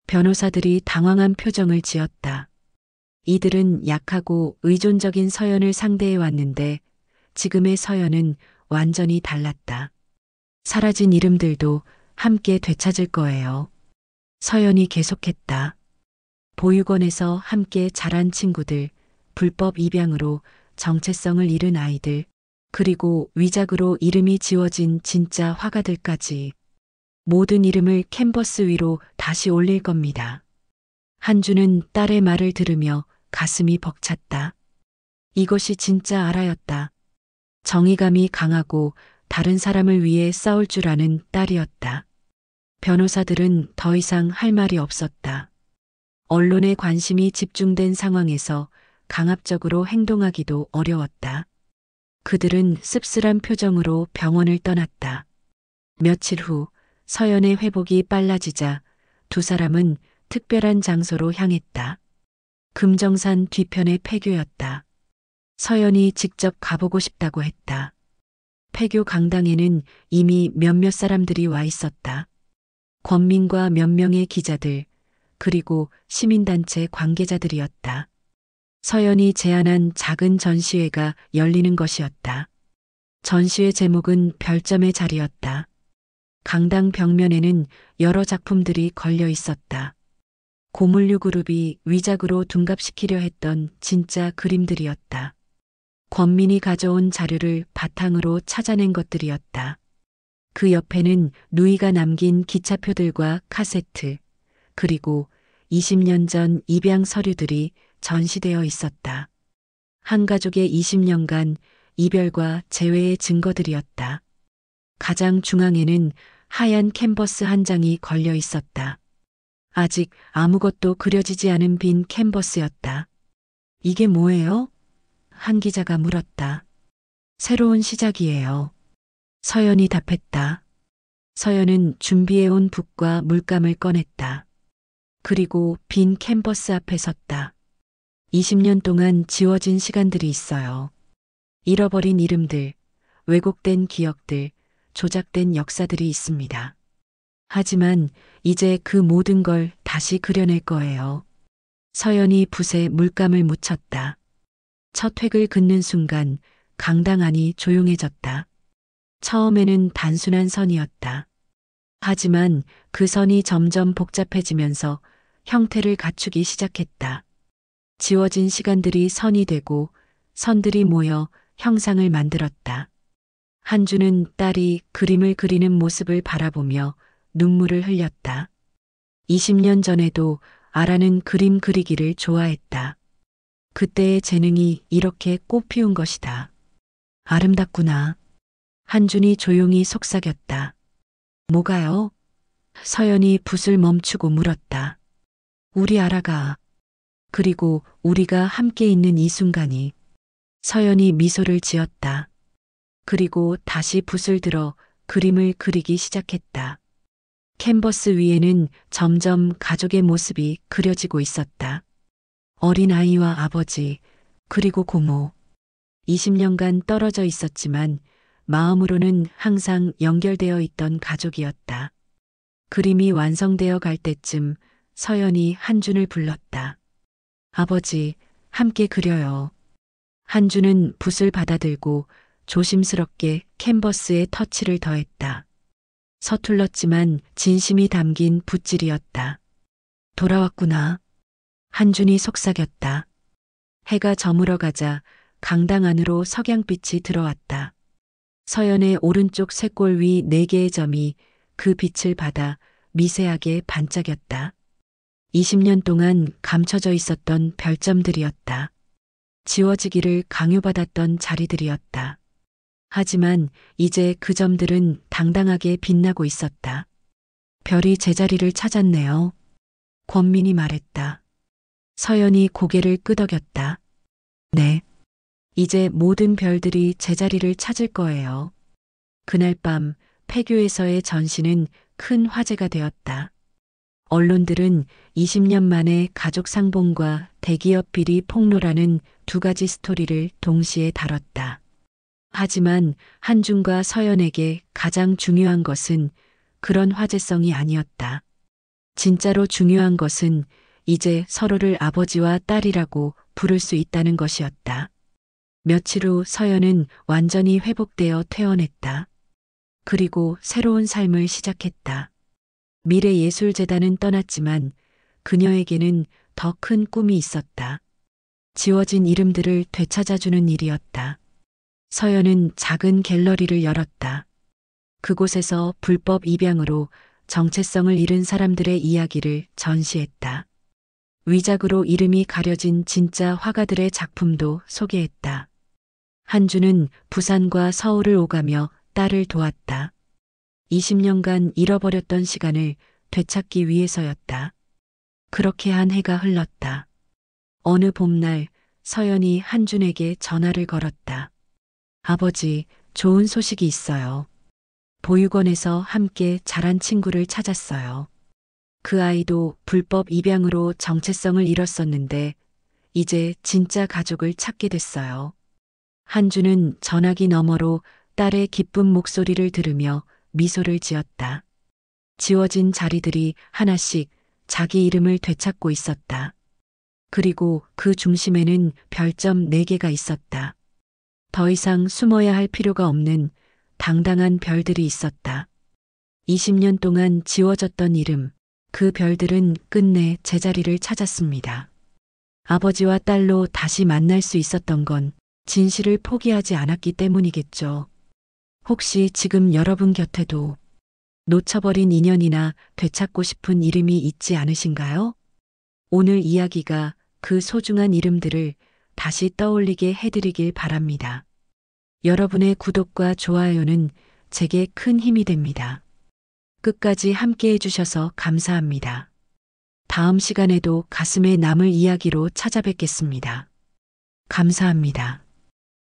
변호사들이 당황한 표정을 지었다. 이들은 약하고 의존적인 서연을 상대해 왔는데 지금의 서연은 완전히 달랐다. 사라진 이름들도 함께 되찾을 거예요. 서연이 계속했다. 보육원에서 함께 자란 친구들, 불법 입양으로 정체성을 잃은 아이들, 그리고 위작으로 이름이 지워진 진짜 화가들까지 모든 이름을 캔버스 위로 다시 올릴 겁니다. 한주는 딸의 말을 들으며 가슴이 벅찼다. 이것이 진짜 아라였다. 정의감이 강하고 다른 사람을 위해 싸울 줄 아는 딸이었다. 변호사들은 더 이상 할 말이 없었다. 언론의 관심이 집중된 상황에서 강압적으로 행동하기도 어려웠다. 그들은 씁쓸한 표정으로 병원을 떠났다. 며칠 후 서연의 회복이 빨라지자 두 사람은 특별한 장소로 향했다. 금정산 뒤편의 폐교였다. 서연이 직접 가보고 싶다고 했다. 폐교 강당에는 이미 몇몇 사람들이 와 있었다. 권민과 몇 명의 기자들, 그리고 시민단체 관계자들이었다. 서연이 제안한 작은 전시회가 열리는 것이었다. 전시회 제목은 별점의 자리였다. 강당 벽면에는 여러 작품들이 걸려 있었다. 고물류 그룹이 위작으로 둔갑시키려 했던 진짜 그림들이었다. 권민이 가져온 자료를 바탕으로 찾아낸 것들이었다. 그 옆에는 누이가 남긴 기차표들과 카세트, 그리고 20년 전 입양 서류들이 전시되어 있었다. 한 가족의 20년간 이별과 재회의 증거들이었다. 가장 중앙에는 하얀 캔버스 한 장이 걸려 있었다. 아직 아무것도 그려지지 않은 빈 캔버스였다. 이게 뭐예요? 한 기자가 물었다. 새로운 시작이에요. 서연이 답했다. 서연은 준비해온 붓과 물감을 꺼냈다. 그리고 빈 캔버스 앞에 섰다. 20년 동안 지워진 시간들이 있어요. 잃어버린 이름들, 왜곡된 기억들, 조작된 역사들이 있습니다. 하지만 이제 그 모든 걸 다시 그려낼 거예요. 서연이 붓에 물감을 묻혔다. 첫 획을 긋는 순간 강당 안이 조용해졌다. 처음에는 단순한 선이었다. 하지만 그 선이 점점 복잡해지면서 형태를 갖추기 시작했다. 지워진 시간들이 선이 되고 선들이 모여 형상을 만들었다. 한주는 딸이 그림을 그리는 모습을 바라보며 눈물을 흘렸다. 20년 전에도 아라는 그림 그리기를 좋아했다. 그때의 재능이 이렇게 꽃피운 것이다. 아름답구나. 한준이 조용히 속삭였다. 뭐가요? 서연이 붓을 멈추고 물었다. 우리 아라가. 그리고 우리가 함께 있는 이 순간이. 서연이 미소를 지었다. 그리고 다시 붓을 들어 그림을 그리기 시작했다. 캔버스 위에는 점점 가족의 모습이 그려지고 있었다. 어린 아이와 아버지, 그리고 고모. 20년간 떨어져 있었지만 마음으로는 항상 연결되어 있던 가족이었다. 그림이 완성되어 갈 때쯤 서연이 한준을 불렀다. 아버지, 함께 그려요. 한준은 붓을 받아들고 조심스럽게 캔버스에 터치를 더했다. 서툴렀지만 진심이 담긴 붓질이었다. 돌아왔구나. 한준이 속삭였다. 해가 저물어가자 강당 안으로 석양빛이 들어왔다. 서연의 오른쪽 쇄골 위 4개의 점이 그 빛을 받아 미세하게 반짝였다. 20년 동안 감춰져 있었던 별점들이었다. 지워지기를 강요받았던 자리들이었다. 하지만 이제 그 점들은 당당하게 빛나고 있었다. 별이 제자리를 찾았네요. 권민이 말했다. 서연이 고개를 끄덕였다. 네. 이제 모든 별들이 제자리를 찾을 거예요. 그날 밤 폐교에서의 전시는 큰 화제가 되었다. 언론들은 20년 만에 가족 상봉과 대기업 비리 폭로라는 2가지 스토리를 동시에 다뤘다. 하지만 한준과 서연에게 가장 중요한 것은 그런 화제성이 아니었다. 진짜로 중요한 것은 이제 서로를 아버지와 딸이라고 부를 수 있다는 것이었다. 며칠 후 서연은 완전히 회복되어 퇴원했다. 그리고 새로운 삶을 시작했다. 미래예술재단은 떠났지만 그녀에게는 더 큰 꿈이 있었다. 지워진 이름들을 되찾아주는 일이었다. 서연은 작은 갤러리를 열었다. 그곳에서 불법 입양으로 정체성을 잃은 사람들의 이야기를 전시했다. 위작으로 이름이 가려진 진짜 화가들의 작품도 소개했다. 한주는 부산과 서울을 오가며 딸을 도왔다. 20년간 잃어버렸던 시간을 되찾기 위해서였다. 그렇게 한 해가 흘렀다. 어느 봄날 서연이 한준에게 전화를 걸었다. 아버지, 좋은 소식이 있어요. 보육원에서 함께 자란 친구를 찾았어요. 그 아이도 불법 입양으로 정체성을 잃었었는데 이제 진짜 가족을 찾게 됐어요. 한주는 전화기 너머로 딸의 기쁜 목소리를 들으며 미소를 지었다. 지워진 자리들이 하나씩 자기 이름을 되찾고 있었다. 그리고 그 중심에는 별점 4개가 있었다. 더 이상 숨어야 할 필요가 없는 당당한 별들이 있었다. 20년 동안 지워졌던 이름, 그 별들은 끝내 제자리를 찾았습니다. 아버지와 딸로 다시 만날 수 있었던 건 진실을 포기하지 않았기 때문이겠죠. 혹시 지금 여러분 곁에도 놓쳐버린 인연이나 되찾고 싶은 이름이 있지 않으신가요? 오늘 이야기가 그 소중한 이름들을 다시 떠올리게 해드리길 바랍니다. 여러분의 구독과 좋아요는 제게 큰 힘이 됩니다. 끝까지 함께 해주셔서 감사합니다. 다음 시간에도 가슴에 남을 이야기로 찾아뵙겠습니다. 감사합니다.